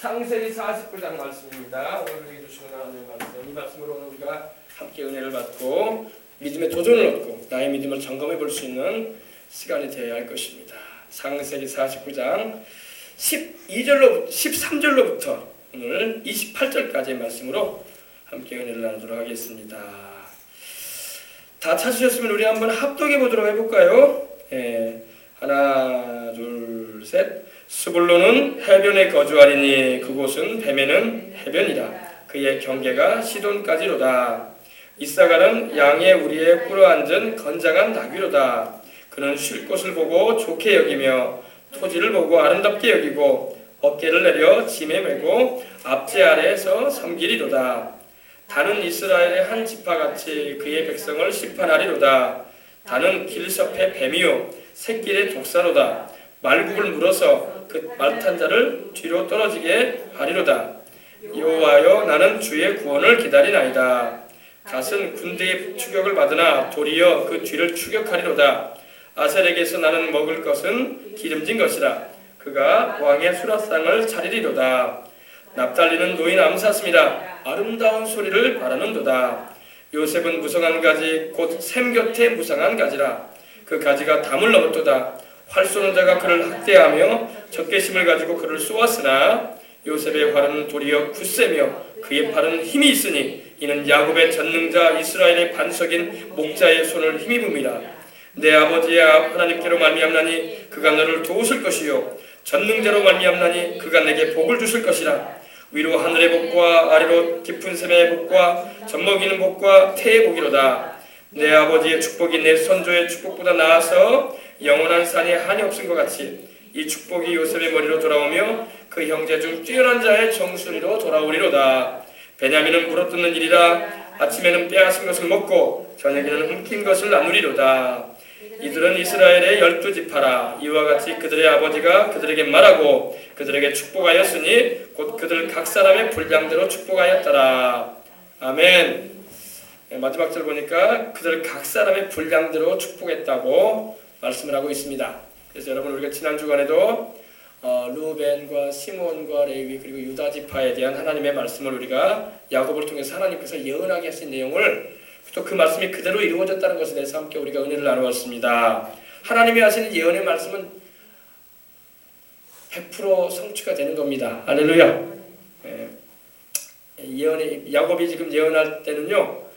창세기 49장 말씀입니다. 오늘 우리에게 주시는 하나님의 말씀, 이 말씀으로 오늘 우리가 함께 은혜를 받고 믿음의 도전을 얻고 나의 믿음을 점검해 볼 수 있는 시간이 되어야 할 것입니다. 창세기 49장 13절로부터 오늘 28절까지의 말씀으로 함께 은혜를 나누도록 하겠습니다. 다 찾으셨으면 우리 한번 합독해 보도록 해볼까요? 하나, 둘, 셋. 스불론은 해변에 거주하리니 그곳은 뱀에는 해변이라. 그의 경계가 시돈까지로다. 이사갈은 양의 우리에 꿇어앉은 건장한 나귀로다. 그는 쉴 곳을 보고 좋게 여기며 토지를 보고 아름답게 여기고 어깨를 내려 짐에 메고 앞제 아래에서 섬기리로다. 다는 이스라엘의 한 지파같이 그의 백성을 심판하리로다. 다는 길섭의 뱀이요 새끼의 독사로다. 말국을 물어서 그 말탄 자를 뒤로 떨어지게 하리로다. 여호와여, 나는 주의 구원을 기다리나이다. 갓은 군대의 추격을 받으나 도리어 그 뒤를 추격하리로다. 아셀에게서 나는 먹을 것은 기름진 것이라. 그가 왕의 수라상을 차리리로다. 납달리는 노인 암사슴이라. 아름다운 소리를 바라는도다. 요셉은 무성한 가지 곧 샘 곁에 무성한 가지라. 그 가지가 담을 넘었도다. 활 쏘는 자가 그를 학대하며 적개심을 가지고 그를 쏘았으나 요셉의 활은 도리어 굳세며 그의 팔은 힘이 있으니 이는 야곱의 전능자 이스라엘의 반석인 목자의 손을 힘입음이라. 내 아버지의 하나님께로 말미암나니 그가 너를 도우실 것이요 전능자로 말미암나니 그가 내게 복을 주실 것이라. 위로 하늘의 복과 아래로 깊은 샘의 복과 젖먹이는 복과 태의 복이로다. 내 아버지의 축복이 내 선조의 축복보다 나아서 영원한 산에 한이 없은 것 같이 이 축복이 요셉의 머리로 돌아오며 그 형제 중 뛰어난 자의 정수리로 돌아오리로다. 베냐민은 물어뜯는 일이라. 아침에는 빼앗은 것을 먹고 저녁에는 훔킨 것을 나누리로다. 이들은 이스라엘의 12지파라. 이와 같이 그들의 아버지가 그들에게 말하고 그들에게 축복하였으니 곧 그들 각 사람의 분량대로 축복하였더라. 아멘. 마지막 절 보니까 그들 각 사람의 분량대로 축복했다고 말씀을 하고 있습니다. 그래서 여러분, 우리가 지난 주간에도 루벤과 시몬과 레위 그리고 유다 지파에 대한 하나님의 말씀을 우리가 야곱을 통해서 하나님께서 예언하게 하신 내용을 또 그 말씀이 그대로 이루어졌다는 것에 대해서 함께 우리가 은혜를 나누었습니다. 하나님이 하시는 예언의 말씀은 100% 성취가 되는 겁니다. 할렐루야. 야곱이 지금 예언할 때는요,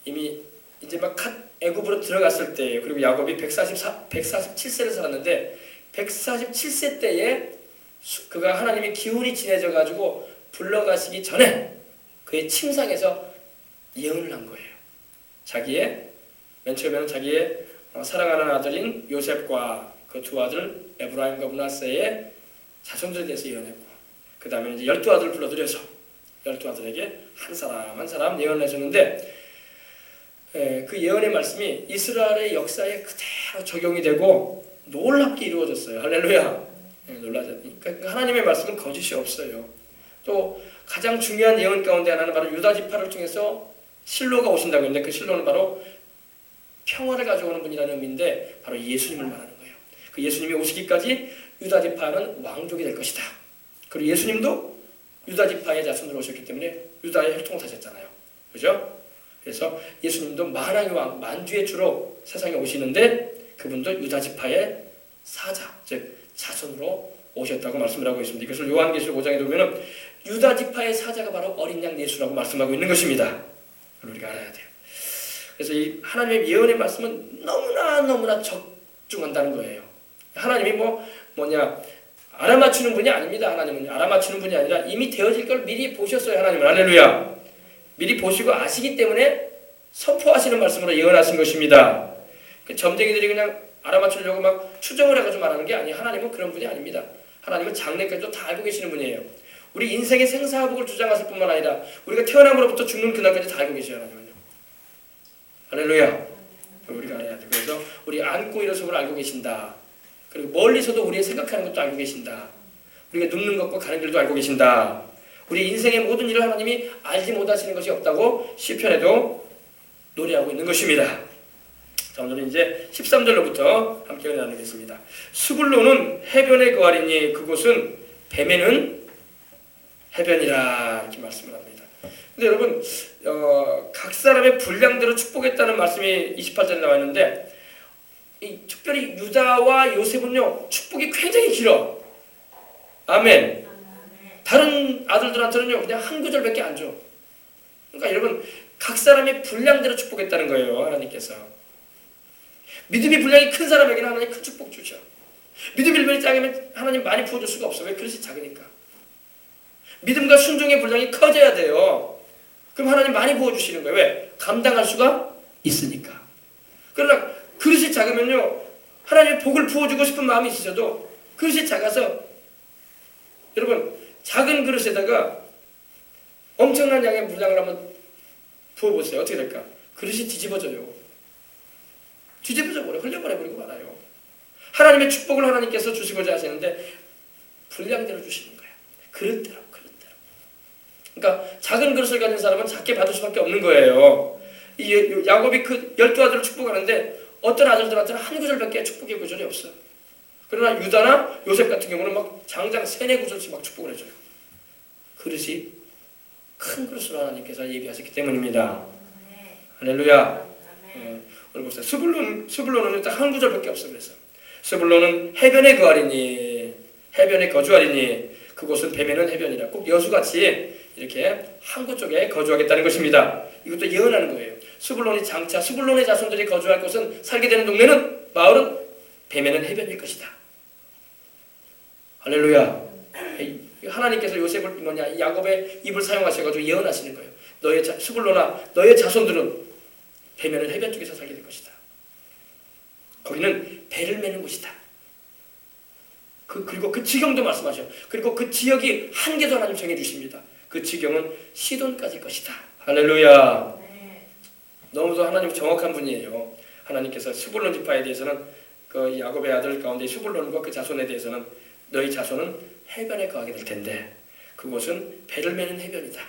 이미 이제 막 애굽으로 들어갔을 때예요. 그리고 야곱이 147세를 살았는데 147세 때에 그가 하나님의 기운이 진해져 가지고 불러가시기 전에 그의 침상에서 예언을 한 거예요. 맨 처음에는 자기의 사랑하는 아들인 요셉과 그 두 아들 에브라임과 므낫세의 자손들에 대해서 예언했고, 그 다음에 이제 12아들을 불러들여서 12아들에게 한 사람 예언을 해줬는데, 그 예언의 말씀이 이스라엘의 역사에 그대로 적용이 되고 놀랍게 이루어졌어요. 할렐루야. 그러니까 하나님의 말씀은 거짓이 없어요. 또 가장 중요한 예언 가운데 하나는 바로 유다 지파를 통해서 실로가 오신다고 했는데, 그 실로는 바로 평화를 가져오는 분이라는 의미인데 바로 예수님을 말하는 거예요. 그 예수님이 오시기까지 유다 지파는 왕족이 될 것이다. 그리고 예수님도 유다 지파의 자손으로 오셨기 때문에 유다의 혈통을 타셨잖아요. 그죠? 그래서 예수님도 만왕의 왕, 만주의 주로 세상에 오시는데 그분도 유다 지파의 사자, 즉 자손으로 오셨다고 말씀을 하고 있습니다. 이것을 요한계시록 5장에 보면은 유다 지파의 사자가 바로 어린 양 예수라고 말씀하고 있는 것입니다. 우리가 알아야 돼요. 그래서 이 하나님의 예언의 말씀은 너무나 적중한다는 거예요. 하나님이 알아맞추는 분이 아닙니다. 하나님은 알아맞추는 분이 아니라 이미 되어질 걸 미리 보셨어요. 하나님은. 할렐루야. 미리 보시고 아시기 때문에 선포하시는 말씀으로 예언하신 것입니다. 그 점쟁이들이 그냥 알아맞추려고 막 추정을 해가지고 말하는 게 아니에요. 하나님은 그런 분이 아닙니다. 하나님은 장래까지도 다 알고 계시는 분이에요. 우리 인생의 생사화복을 주장하실 뿐만 아니라 우리가 태어남으로부터 죽는 그날까지 다 알고 계셔요. 하나님은요. 할렐루야. 우리가 알아야 돼. 그래서 우리 안고 일어섬을 알고 계신다. 그리고 멀리서도 우리의 생각하는 것도 알고 계신다. 우리가 눕는 것과 가는 길도 알고 계신다. 우리 인생의 모든 일을 하나님이 알지 못하시는 것이 없다고 시편에도 노래하고 있는 것입니다. 자, 오늘은 이제 13절로부터 함께 나누겠습니다. 스불론은 해변에 거하리니 그곳은 뱀에는 해변이라 이렇게 말씀을 합니다. 근데 여러분 각 사람의 분량대로 축복했다는 말씀이 28절에 나와 있는데 특별히 유다와 요셉은요 축복이 굉장히 길어. 아멘. 다른 아들들한테는요 그냥 한 구절밖에 안 줘. 그러니까 여러분 각 사람의 분량대로 축복했다는 거예요. 하나님께서 믿음의 분량이 큰 사람에게는 하나님 큰 축복 주죠. 믿음의 분량이 작으면 하나님 많이 부어줄 수가 없어. 왜? 그릇이 작으니까. 믿음과 순종의 분량이 커져야 돼요. 그럼 하나님 많이 부어주시는 거예요. 왜? 감당할 수가 있으니까. 그러나 그릇이 작으면요 하나님의 복을 부어주고 싶은 마음이 있으셔도 그릇이 작아서 여러분 작은 그릇에다가 엄청난 양의 분량을 한번 부어보세요. 어떻게 될까? 그릇이 뒤집어져요. 뒤집어져 버려. 흘려버려 버리고 말아요. 하나님의 축복을 하나님께서 주시고자 하시는데 분량대로 주시는 거예요. 그릇대로. 그러니까 작은 그릇을 가진 사람은 작게 받을 수밖에 없는 거예요. 이 야곱이 그 12아들을 축복하는데 어떤 아들들한테는 한 구절밖에 축복의 구절이 없어. 그러나 유다나 요셉 같은 경우는 막 장장 3-4구절씩 막 축복을 해줘요. 그릇이 큰 그릇으로 하나님께서 예비하셨기 때문입니다. 할렐루야. 오늘 보세요. 스불론은 딱 한 구절밖에 없어. 그래서 스불론은 해변에 거하리니 해변에 거주하리니 그곳은 뱀에는 해변이라. 꼭 여수같이 이렇게 항구 쪽에 거주하겠다는 것입니다. 이것도 예언하는 거예요. 스불론이 장차 스불론의 자손들이 거주할 곳은 살게 되는 동네는 마을은 뱀에는 해변일 것이다. 할렐루야. 하나님께서 요셉을 야곱의 입을 사용하셔가지고 예언하시는 거예요. 너의 스불론아 너의 자손들은 뱀에는 해변 쪽에서 살게 될 것이다. 거기는 배를 매는 곳이다. 그리고 그 지경도 말씀하셔요. 그리고 그 지역이 한계도 하나님 정해주십니다. 그 지경은 시돈까지일 것이다. 할렐루야. 네. 너무도 하나님 정확한 분이에요. 하나님께서 스불론 지파에 대해서는 그 야곱의 아들 가운데 스불론과 그 자손에 대해서는 너희 자손은 해변에 거하게 될 텐데 그곳은 배를 매는 해변이다.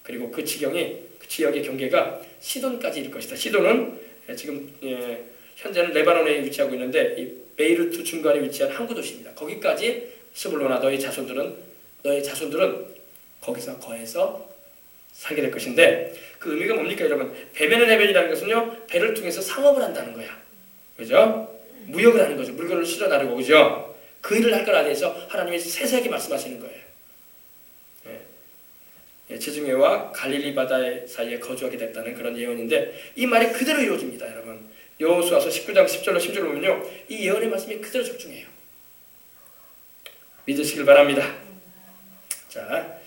그리고 그 지경이 그 지역의 경계가 시돈까지 이를 것이다. 시돈은 지금 현재는 레바논에 위치하고 있는데 이 베이루트 중간에 위치한 항구 도시입니다. 거기까지 스불론아 너희 자손들은 거기서 거해서 살게 될 것인데 그 의미가 뭡니까 여러분? 배매는 해변이라는 것은요 배를 통해서 상업을 한다는 거야. 그죠? 무역을 하는 거죠. 물건을 실어 나르고 그죠? 그 일을 할 거라 해서 하나님이 세세하게 말씀하시는 거예요. 지중해와 갈릴리 바다 사이에 거주하게 됐다는 그런 예언인데 이 말이 그대로 이루어집니다. 여러분 여호수아서 19장 10절로 10절로 보면요 이 예언의 말씀이 그대로 적중해요. 믿으시길 바랍니다. 자,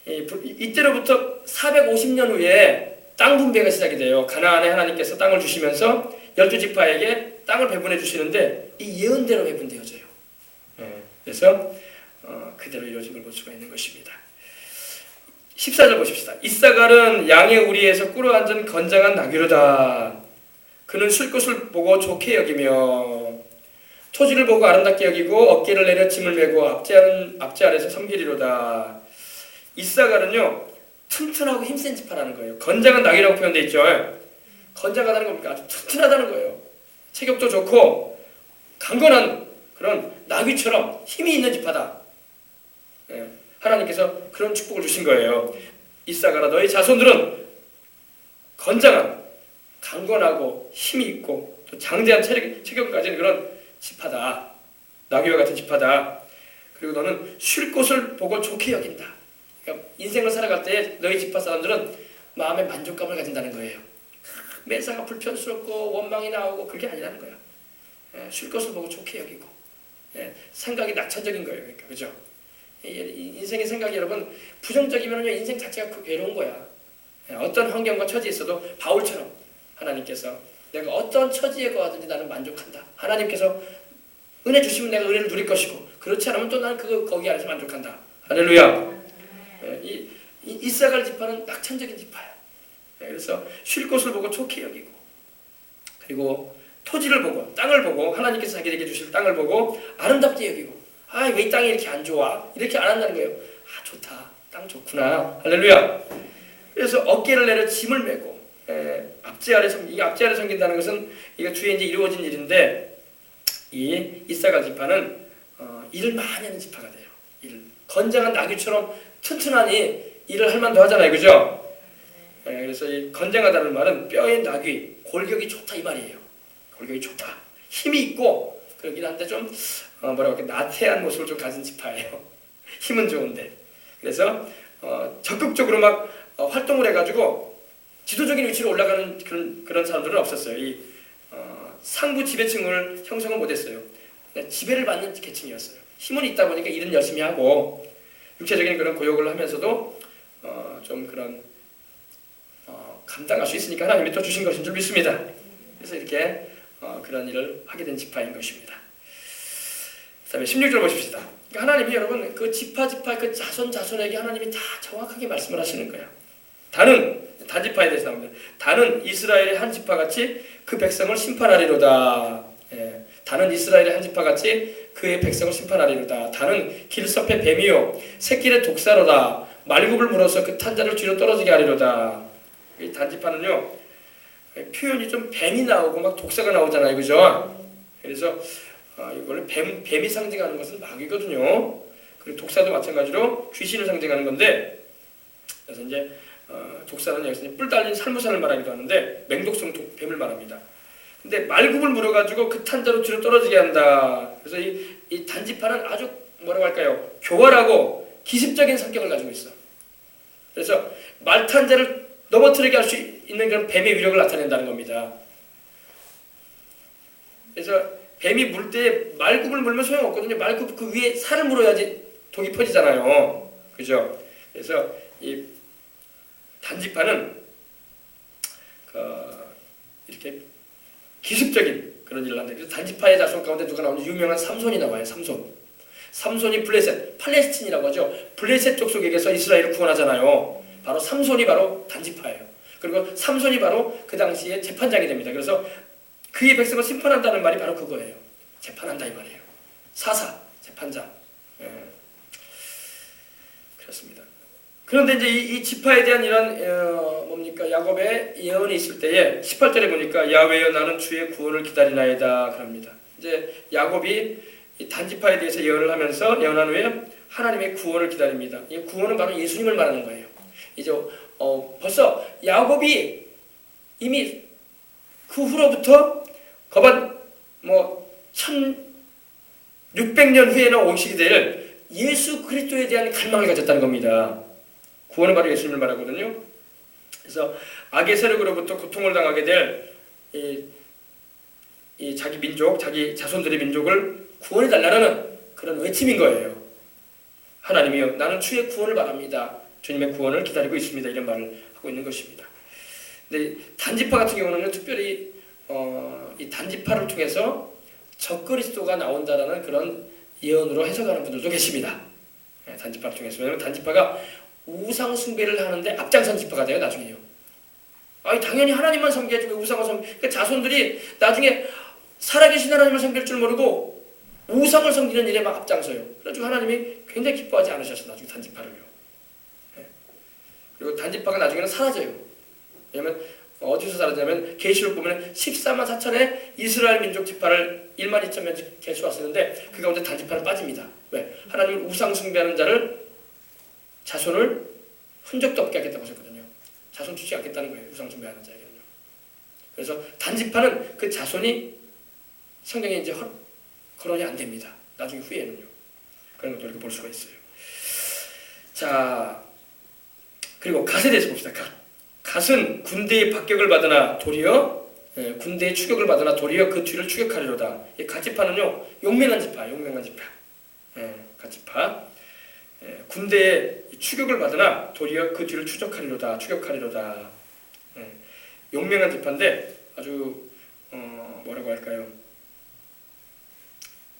이때로부터 450년 후에 땅 분배가 시작이 돼요. 가나안에 하나님께서 땅을 주시면서 12지파에게 땅을 배분해 주시는데 이 예언대로 배분되어져요. 그래서 그대로 이루어진 걸 볼 수가 있는 것입니다. 14절 보십시다. 이사갈은 양의 우리에서 꿇어앉은 건장한 나귀로다. 그는 쉴 곳을 보고 좋게 여기며 토지를 보고 아름답게 여기고 어깨를 내려 짐을 메고 앞제 아래서 섬기리로다. 이사갈은요 튼튼하고 힘센 지파라는 거예요. 건장한 나귀라고 표현되어 있죠. 건장하다는 겁니까? 아주 튼튼하다는 거예요. 체격도 좋고 강건한 그런 나귀처럼 힘이 있는 지파다. 하나님께서 그런 축복을 주신 거예요. 이사갈아 너희 자손들은 건장한 강건하고 힘이 있고 또 장대한 체격을 가진 그런 지파다. 나귀와 같은 지파다. 그리고 너는 쉴 곳을 보고 좋게 여긴다. 그러니까 인생을 살아갈 때 너희 지파 사람들은 마음의 만족감을 가진다는 거예요. 매사가 불편스럽고 원망이 나오고 그게 아니라는 거야. 쉴 곳을 보고 좋게 여기고 생각이 낙천적인 거예요. 그러니까 그죠? 인생의 생각이 여러분 부정적이면요 인생 자체가 괴로운 거야. 어떤 환경과 처지에 있어도 바울처럼 하나님께서 내가 어떤 처지에 거하든지 나는 만족한다. 하나님께서 은혜 주시면 내가 은혜를 누릴 것이고 그렇지 않으면 또 나는 거기 안에서 만족한다. 할렐루야. 이사갈 지파는 낙천적인 지파야. 그래서 쉴 곳을 보고 좋게 여기고 그리고 토지를 보고 땅을 보고 하나님께서 자기에게 주실 땅을 보고 아름답게 여기고 왜 이 땅이 이렇게 안 좋아? 이렇게 안 한다는 거예요. 좋다. 땅 좋구나. 할렐루야. 그래서 어깨를 내려 짐을 메고 앞제 아래 섬긴다는 것은 이거 주에 이제 이루어진 일인데 이 이사갈 지파는 일을 많이 하는 지파가 돼요. 건장한 나귀처럼 튼튼하니 일을 할 만도 하잖아요, 그죠? 그래서 이 건장하다는 말은 뼈의 나귀, 골격이 좋다 이 말이에요. 골격이 좋다, 힘이 있고 그러긴 한데 좀 뭐라고 할까, 나태한 모습을 좀 가진 지파예요. 힘은 좋은데. 그래서 적극적으로 막 활동을 해가지고 지도적인 위치로 올라가는 그런 사람들은 없었어요. 이 상부 지배층을 형성은 못했어요. 지배를 받는 계층이었어요. 힘은 있다 보니까 일은 열심히 하고 육체적인 그런 고역을 하면서도 좀 그런 감당할 수 있으니까 하나님이 또 주신 것인 줄 믿습니다. 그래서 이렇게 그런 일을 하게 된 지파인 것입니다. 그 다음에 16절 보십시다. 그러니까 하나님이 여러분 그 지파 그 자손에게 하나님이 다 정확하게 말씀을 하시는 거예요. 단지파에 대해서 나옵니다. 다는 이스라엘의 한 지파같이 그 백성을 심판하리로다. 다는 이스라엘의 한 지파같이 그의 백성을 심판하리로다. 다는 길섭의 뱀이요 새끼의 독사로다. 말굽을 물어서 그 탄자를 뒤로 떨어지게 하리로다. 이 단지파는요 표현이 좀 뱀이 나오고 막 독사가 나오잖아요, 그죠? 그래서 원래 뱀이 상징하는 것은 마귀거든요. 그리고 독사도 마찬가지로 귀신을 상징하는 건데, 그래서 이제 독사는 여기서 뿔 달린 살무산을 말하기도 하는데 맹독성 뱀을 말합니다. 근데 말굽을 물어가지고 그 탄자로 뒤로 떨어지게 한다. 그래서 이 단지파는 아주 뭐라고 할까요? 교활하고 기습적인 성격을 가지고 있어. 그래서 말탄자를 넘어뜨리게 할 수 있는 그런 뱀의 위력을 나타낸다는 겁니다. 그래서 뱀이 물 때 말굽을 물면 소용없거든요. 말굽 그 위에 살을 물어야지 독이 퍼지잖아요. 그죠? 그래서 이 단지파는 이렇게 기습적인 그런 일을 한다. 그래서 단지파의 자손 가운데 누가 나오는 유명한 삼손이 나와요. 삼손이 블레셋, 팔레스틴이라고 하죠. 블레셋 족속에게서 이스라엘을 구원하잖아요. 바로 삼손이 바로 단지파예요. 그리고 삼손이 바로 그 당시에 재판장이 됩니다. 그래서 그의 백성을 심판한다는 말이 바로 그거예요. 재판한다 이 말이에요. 사사, 재판장. 그렇습니다. 그런데 이제 이 지파에 대한 이런 뭡니까 야곱의 예언이 있을 때에 18절에 보니까 야훼여 나는 주의 구원을 기다리나이다 그럽니다. 이제 야곱이 이 단지파에 대해서 예언을 하면서 예언한 후에 하나님의 구원을 기다립니다. 이 구원은 바로 예수님을 말하는 거예요. 이제 벌써 야곱이 이미 그 후로부터 거반 1600년 후에는 오시게 될 예수 그리스도에 대한 갈망을 가졌다는 겁니다. 구원은 바로 예수님을 말하거든요. 그래서 악의 세력으로부터 고통을 당하게 될 이 자기 민족, 자기 자손들의 민족을 구원해 달라는 그런 외침인 거예요. 하나님이요, 나는 주의 구원을 바랍니다. 주님의 구원을 기다리고 있습니다. 이런 말을 하고 있는 것입니다. 근데 단지파 같은 경우는 특별히 이 단지파를 통해서 적그리스도가 나온다라는 그런 예언으로 해석하는 분들도 계십니다. 단지파를 통해서. 왜냐하면 단지파가 우상 숭배를 하는데 앞장선 지파가 돼요. 나중에요. 당연히 하나님만 섬겨야지 왜 우상을 그러니까 자손들이 나중에 살아계신 하나님을 섬길 줄 모르고 우상을 섬기는 일에 막 앞장서요. 그래가지고 하나님이 굉장히 기뻐하지 않으셨어요. 나중에 단지파를요. 그리고 단지파가 나중에는 사라져요. 왜냐하면 어디서 사라지냐면 계시록 보면 14만 4천의 이스라엘 민족 지파를 1만 2천 명 계수했었는데 그 가운데 단지파는 빠집니다. 왜? 하나님은 우상 숭배하는 자를 자손을 흔적도 없게 하겠다고 하셨거든요. 자손 주지 않겠다는 거예요. 우상 숭배하는 자에게는요. 그래서 단지파는 그 자손이 성경에 이제 거론이 안 됩니다. 나중에 후에는요. 그런 것도 이렇게 볼 수가 있어요. 자, 그리고 갓에 대해서 봅시다. 갓은 군대의 박격을 받으나 도리어 군대의 추격을 받으나 도리어 그 뒤를 추격하리로다. 이 갓지파는요 용맹한 지파. 갓지파. 군대의 추격을 받으나 도리어 그 뒤를 추격하리로다. 용맹한 지파인데 아주 뭐라고 할까요?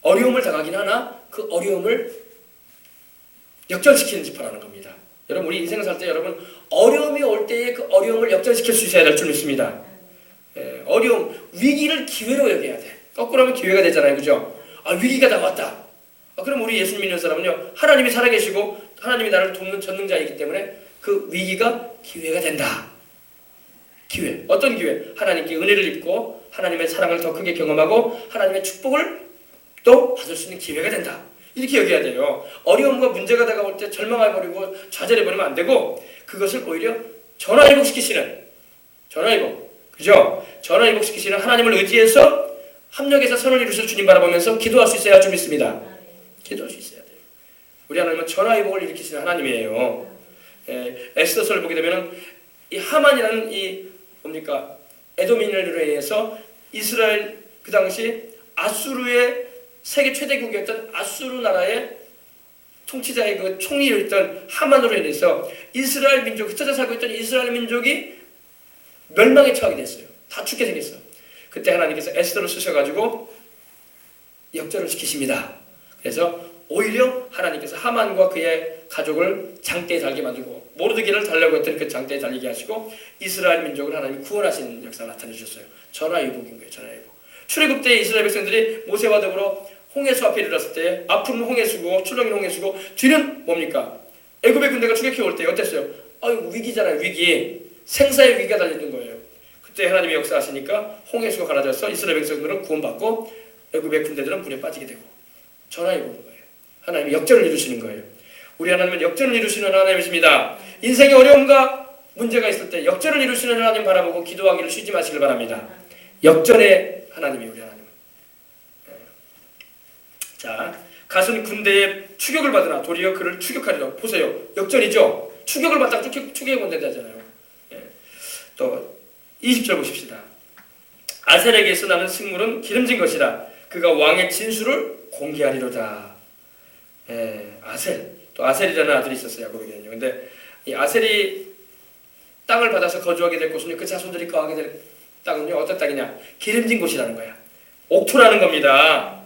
어려움을 당하긴 하나 그 어려움을 역전시키는 지파라는 겁니다. 여러분 우리 인생을 살 때 여러분 어려움이 올 때에 그 어려움을 역전시킬 수 있어야 될 줄 믿습니다. 어려움, 위기를 기회로 여겨야 돼. 거꾸로 하면 기회가 되잖아요. 그죠? 위기가 다왔다. 그럼 우리 예수님 믿는 사람은요. 하나님이 살아계시고 하나님이 나를 돕는 전능자이기 때문에 그 위기가 기회가 된다. 기회. 어떤 기회? 하나님께 은혜를 입고 하나님의 사랑을 더 크게 경험하고 하나님의 축복을 또 받을 수 있는 기회가 된다. 이렇게 여겨야 돼요. 어려움과 문제가 다가올 때 절망해버리고 좌절해버리면 안 되고 그것을 오히려 전화위복시키시는 전화위복, 그죠? 전화위복시키시는 하나님을 의지해서 합력해서 선을 이루실 주님 바라보면서 기도할 수 있어야 할 줄 믿습니다. 기도할 수 있어야 돼요. 우리 하나님은 전화위복을 일으키시는 하나님이에요. 에스더서를 보게 되면은 이 하만이라는 이 뭡니까 에도민으로 인해서 이스라엘 그 당시 아수르의 세계 최대국이었던 아수르 나라의 통치자의 그 총리를 했던 하만으로 인해서 이스라엘 민족, 흩어져 살고 있던 이스라엘 민족이 멸망에 처하게 됐어요. 다 죽게 생겼어. 그때 하나님께서 에스더를 쓰셔가지고 역전을 시키십니다. 그래서 오히려 하나님께서 하만과 그의 가족을 장대에 달게 만들고 모르드게를 달라고 했던 그 장대에 달리게 하시고 이스라엘 민족을 하나님이 구원하시는 역사를 나타내주셨어요. 전화위복인 거예요. 전화위복. 출애굽 때 이스라엘 백성들이 모세와 더불어 홍해수 앞에 이르렀을 때 앞은 홍해수고 출렁이는 홍해수고 뒤는 뭡니까? 애굽의 군대가 추격해 올 때 어땠어요? 위기잖아요. 위기. 생사의 위기가 달려있는 거예요. 그때 하나님이 역사하시니까 홍해수가 갈라져서 이스라엘 백성들은 구원받고 애굽의 군대들은 물에 빠지게 되고 전화위복인 거예요. 하나님이 역전을 이루시는 거예요. 우리 하나님은 역전을 이루시는 하나님이십니다. 인생의 어려움과 문제가 있을 때 역전을 이루시는 하나님 바라보고 기도하기를 쉬지 마시길 바랍니다. 역전의 하나님이 우리 하나님. 자, 가슴 군대의 추격을 받으나 도리어 그를 추격하리라. 보세요. 역전이죠. 추격을 받다가 추격해 본다잖아요. 또 20절 보십시다. 아셀에게서 나는 식물은 기름진 것이라. 그가 왕의 진술을 공개하리로다. 아셀. 또 아셀이라는 아들이 있었어요. 야곱에게는요. 근데 이 아셀이 땅을 받아서 거주하게 될 곳은요. 그 자손들이 거하게 될 땅은요. 어떤 땅이냐? 기름진 곳이라는 거야. 옥토라는 겁니다.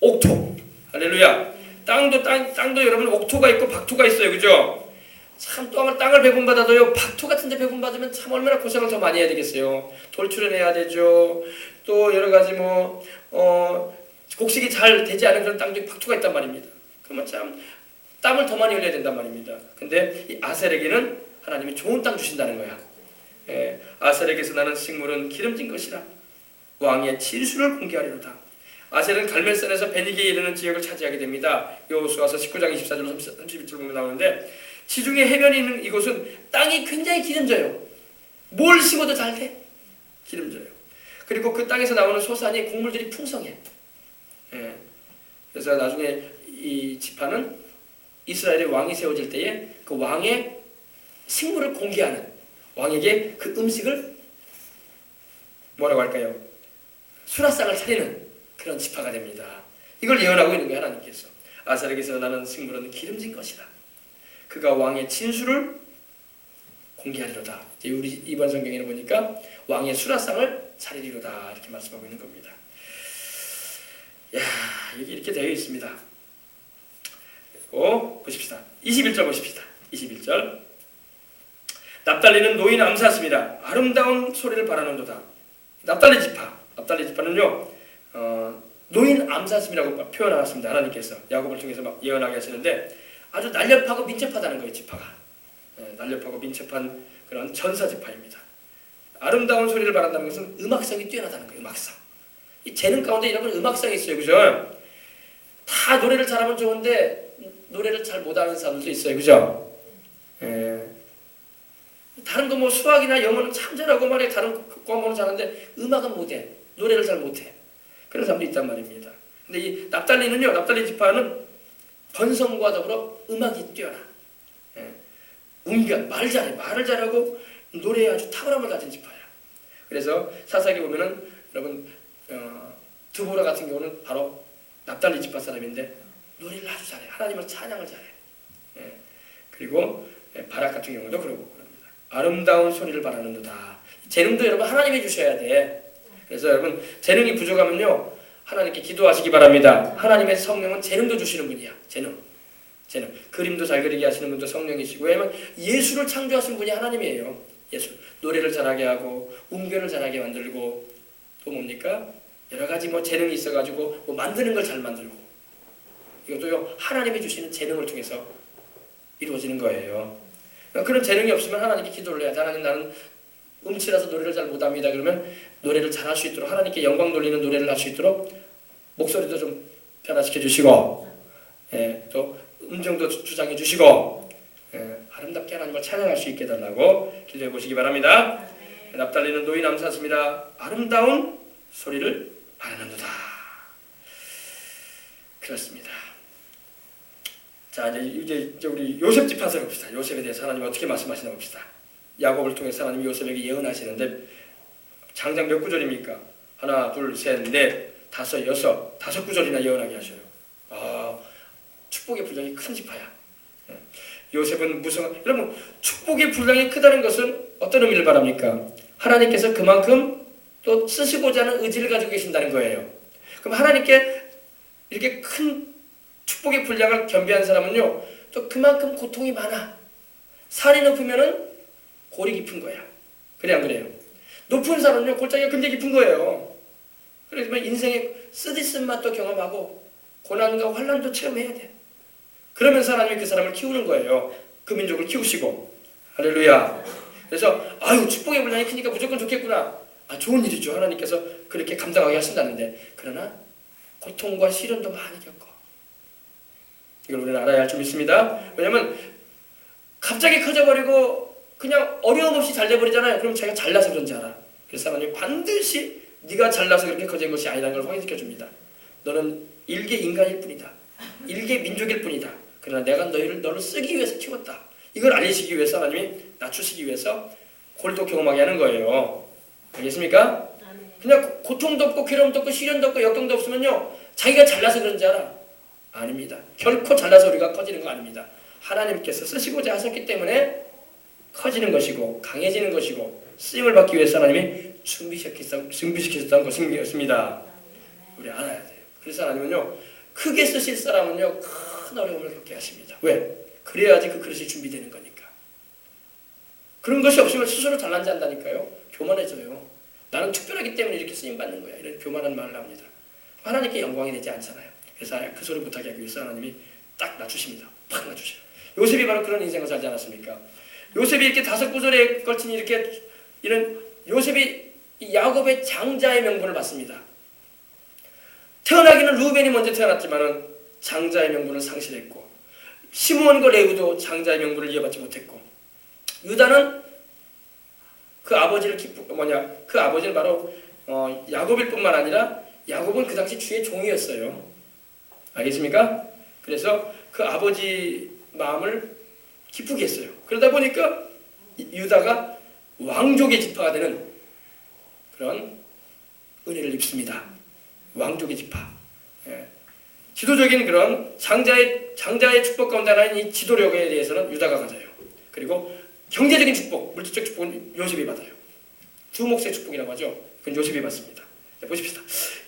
옥토. 할렐루야. 땅도 여러분 옥토가 있고 박토가 있어요. 그죠? 참 땅을 배분받아도요. 박토 같은 데 배분받으면 참 얼마나 고생을 더 많이 해야 되겠어요. 돌출해내야 되죠. 또 여러 가지 곡식이 잘 되지 않은 그런 땅도 박토가 있단 말입니다. 그러면 참 땀을 더 많이 흘려야 된단 말입니다. 근데 이 아셀에게는 하나님이 좋은 땅 주신다는 거야. 아셀에게서 나는 식물은 기름진 것이라. 왕의 진술을 공개하리로다. 아셀은 갈멜산에서 베니게에 이르는 지역을 차지하게 됩니다. 여호수아서 19장 24절 31절 보면 나오는데 지중해 해변이 있는 이곳은 땅이 굉장히 기름져요. 뭘 심어도 잘 돼. 기름져요. 그리고 그 땅에서 나오는 소산이 곡물들이 풍성해. 그래서 나중에 이 지파는 이스라엘의 왕이 세워질 때에 그 왕의 식물을 공개하는 왕에게 그 음식을 뭐라고 할까요? 수라상을 차리는 그런 지파가 됩니다. 이걸 예언하고 있는 거예요. 하나님께서. 아셀에게서 나는 식물은 기름진 것이다. 그가 왕의 진술을 공개하리로다. 우리 이번 성경에는 보니까 왕의 수라상을 차리리로다 이렇게 말씀하고 있는 겁니다. 여기 이렇게 되어 있습니다. 그리고 보십시다. 21절 보십시다. 21절. 납달리는 노인 암사했습니다. 아름다운 소리를 바라는도다. 납달리 지파는요. 노인 암사슴이라고 표현하셨습니다. 하나님께서 야곱을 통해서 막 예언하게 하시는데 아주 날렵하고 민첩하다는 거예요. 지파가. 날렵하고 민첩한 그런 전사 지파입니다. 아름다운 소리를 바란다는 것은 음악성이 뛰어나다는 거예요. 음악성. 이 재능 가운데 여러분 음악성이 있어요. 그죠? 다 노래를 잘하면 좋은데 노래를 잘 못하는 사람들도 있어요. 그죠? 다른 거 수학이나 영어는 참 잘하고 말이야. 다른 과목은 잘하는데 음악은 못해. 노래를 잘 못해. 그런 사람도 있단 말입니다. 근데 이 납달리는요. 납달리 지파는 번성과 더불어 음악이 뛰어나. 웅변, 말을 잘하고 노래에 아주 탁월함을 가진 지파야. 그래서 사사기 보면은 여러분 드보라 같은 경우는 바로 납달리 지파 사람인데 노래를 아주 잘해. 하나님을 찬양을 잘해. 그리고 바락 같은 경우도 그러고 그럽니다. 아름다운 소리를 바라는도다. 재능도 여러분 하나님이 주셔야 돼. 그래서 여러분 재능이 부족하면요 하나님께 기도하시기 바랍니다. 하나님의 성령은 재능도 주시는 분이야. 재능. 그림도 잘 그리게 하시는 분도 성령이시고 왜냐면 예수를 창조하신 분이 하나님이에요. 예수. 노래를 잘하게 하고 웅변을 잘하게 만들고 또 뭡니까? 여러 가지 재능이 있어가지고 만드는 걸 잘 만들고 이것도요 하나님이 주시는 재능을 통해서 이루어지는 거예요. 그런 재능이 없으면 하나님께 기도를 해야 돼. 하나님 나는 음치라서 노래를 잘 못합니다. 그러면 노래를 잘 할 수 있도록 하나님께 영광 돌리는 노래를 할 수 있도록 목소리도 좀 변화시켜 주시고 또 음정도 주장해 주시고 아름답게 하나님을 찬양할 수 있게 해달라고 기도해 보시기 바랍니다. 납달리는 노인 암사스입니다. 아름다운 소리를 바라는도다. 그렇습니다. 자, 이제 우리 요셉 집판서 봅시다. 요셉에 대해서 하나님 어떻게 말씀하시나 봅시다. 야곱을 통해서 하나님이 요셉에게 예언하시는데 장장 몇 구절입니까? 하나, 둘, 셋, 넷, 다섯, 여섯, 5구절이나 예언하게 하셔요. 축복의 분량이 큰 지파야. 요셉은 여러분, 축복의 분량이 크다는 것은 어떤 의미를 말합니까? 하나님께서 그만큼 또 쓰시고자 하는 의지를 가지고 계신다는 거예요. 그럼 하나님께 이렇게 큰 축복의 분량을 겸비한 사람은요, 또 그만큼 고통이 많아. 산이 높으면은 골이 깊은 거야. 그래 안 그래요? 높은 산은요, 골짜기가 굉장히 깊은 거예요. 그래서 인생의 쓰디쓴 맛도 경험하고 고난과 환난도 체험해야 돼. 그러면서 하나님이 그 사람을 키우는 거예요. 그 민족을 키우시고. 할렐루야. 그래서 축복의 분량이 크니까 무조건 좋겠구나. 좋은 일이죠. 하나님께서 그렇게 감당하게 하신다는데, 그러나 고통과 시련도 많이 겪어. 이걸 우리는 알아야 할 줄 믿습니다. 왜냐면 갑자기 커져버리고 그냥 어려움 없이 잘 돼버리잖아요. 그럼 자기가 잘나서 그런지 알아. 그래서 하나님이 반드시 네가 잘나서 그렇게 커진 것이 아니라는 걸 확인시켜 줍니다. 너는 일개 인간일 뿐이다. 일개 민족일 뿐이다. 그러나 내가 너를 쓰기 위해서 키웠다. 이걸 알리시기 위해서 하나님이 낮추시기 위해서 골도 경험하게 하는 거예요. 알겠습니까? 그냥 고통도 없고 괴로움도 없고 시련도 없고 역경도 없으면요, 자기가 잘나서 그런지 알아? 아닙니다. 결코 잘나서 우리가 커지는 거 아닙니다. 하나님께서 쓰시고자 하셨기 때문에 커지는 것이고 강해지는 것이고 쓰임을 받기 위해서 하나님이 준비시키셨다는 것입니다. 우리 알아야 돼요. 그래서 하나님은요, 크게 쓰실 사람은요, 큰 어려움을 겪게 하십니다. 왜? 그래야지 그 그릇이 준비되는 거니까. 그런 것이 없으면 스스로 잘난지 한다니까요. 교만해져요. 나는 특별하기 때문에 이렇게 쓰임받는 거야. 이런 교만한 말을 합니다. 하나님께 영광이 되지 않잖아요. 그래서 그 소리 못하게 하기 위해서 하나님이 딱 낮추십니다. 팍 낮추셔요. 요셉이 바로 그런 인생을 살지 않았습니까? 요셉이 이렇게 5구절에 걸친 이런 요셉이 야곱의 장자의 명분을 받습니다. 태어나기는 루벤이 먼저 태어났지만은 장자의 명분을 상실했고, 시므온과 레위도 장자의 명분을 이어받지 못했고, 유다는 그 아버지를 그 아버지는 바로 야곱일 뿐만 아니라 야곱은 그 당시 주의 종이었어요. 알겠습니까? 그래서 그 아버지 마음을 기쁘게 했어요. 그러다 보니까 유다가 왕족의 지파가 되는 그런 은혜를 입습니다. 왕족의 지파. 지도적인 그런 장자의 축복 가운데 하나인 이 지도력에 대해서는 유다가 가져요. 그리고 경제적인 축복, 물질적 축복은 요셉이 받아요. 두 몫의 축복이라고 하죠. 그건 요셉이 받습니다. 자, 보십시다.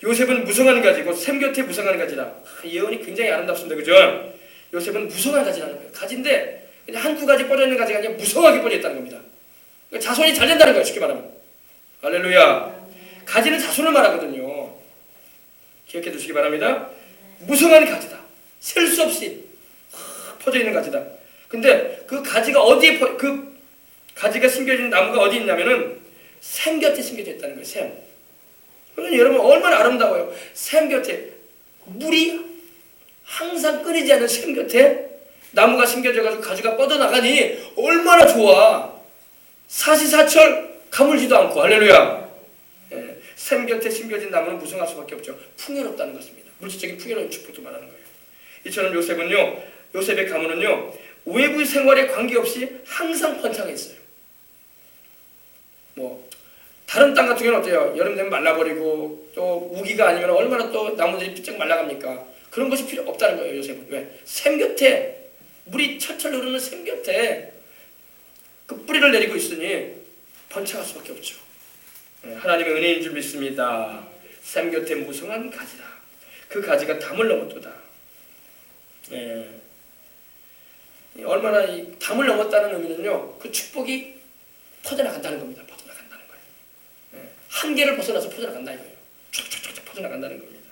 요셉은 무성한 가지고 샘 곁에 무성한 가지라. 예언이 굉장히 아름답습니다. 그죠? 요셉은 무성한 가지라는 거예요. 가지인데 그냥 한두 가지 뻗어 있는 가지가 아니라 무성하게 뻗어 있다는 겁니다. 그러니까 자손이 잘 된다는 거예요. 쉽게 말하면. 할렐루야. 가지는 자손을 말하거든요. 기억해 두시기 바랍니다. 무성한 가지다. 셀 수 없이 퍼져 있는 가지다. 근데 그 가지가 그 가지가 심겨진 나무가 어디 있냐면은 샘 곁에 심겨져 있다는 거예요. 샘. 그러면 여러분 얼마나 아름다워요. 샘 곁에 물이 항상 끊이지 않는 샘 곁에 나무가 심겨져가지고 가지가 뻗어나가니 얼마나 좋아. 사시사철 가물지도 않고. 할렐루야. 샘 곁에 심겨진 나무는 무성할 수밖에 없죠. 풍요롭다는 것입니다. 물질적인 풍요로운 축복도 말하는 거예요. 이처럼 요셉의 가문은요, 외부 생활에 관계없이 항상 번창했어요. 다른 땅 같은 경우는 어때요? 여름 되면 말라버리고 또 우기가 아니면 얼마나 또 나무들이 삐쩍 말라갑니까? 그런 것이 필요 없다는 거예요. 요셉은. 왜? 샘 곁에, 물이 철철 흐르는 샘 곁에 그 뿌리를 내리고 있으니 번창할 수밖에 없죠. 하나님의 은혜인 줄 믿습니다. 샘 곁에 무성한 가지다. 그 가지가 담을 넘었도다. 얼마나 이 담을 넘었다는 의미는요, 그 축복이 퍼져나간다는 겁니다. 퍼져나간다는 거예요. 한계를 벗어나서 퍼져나간다 이거예요. 촉촉촉 퍼져나간다는 겁니다.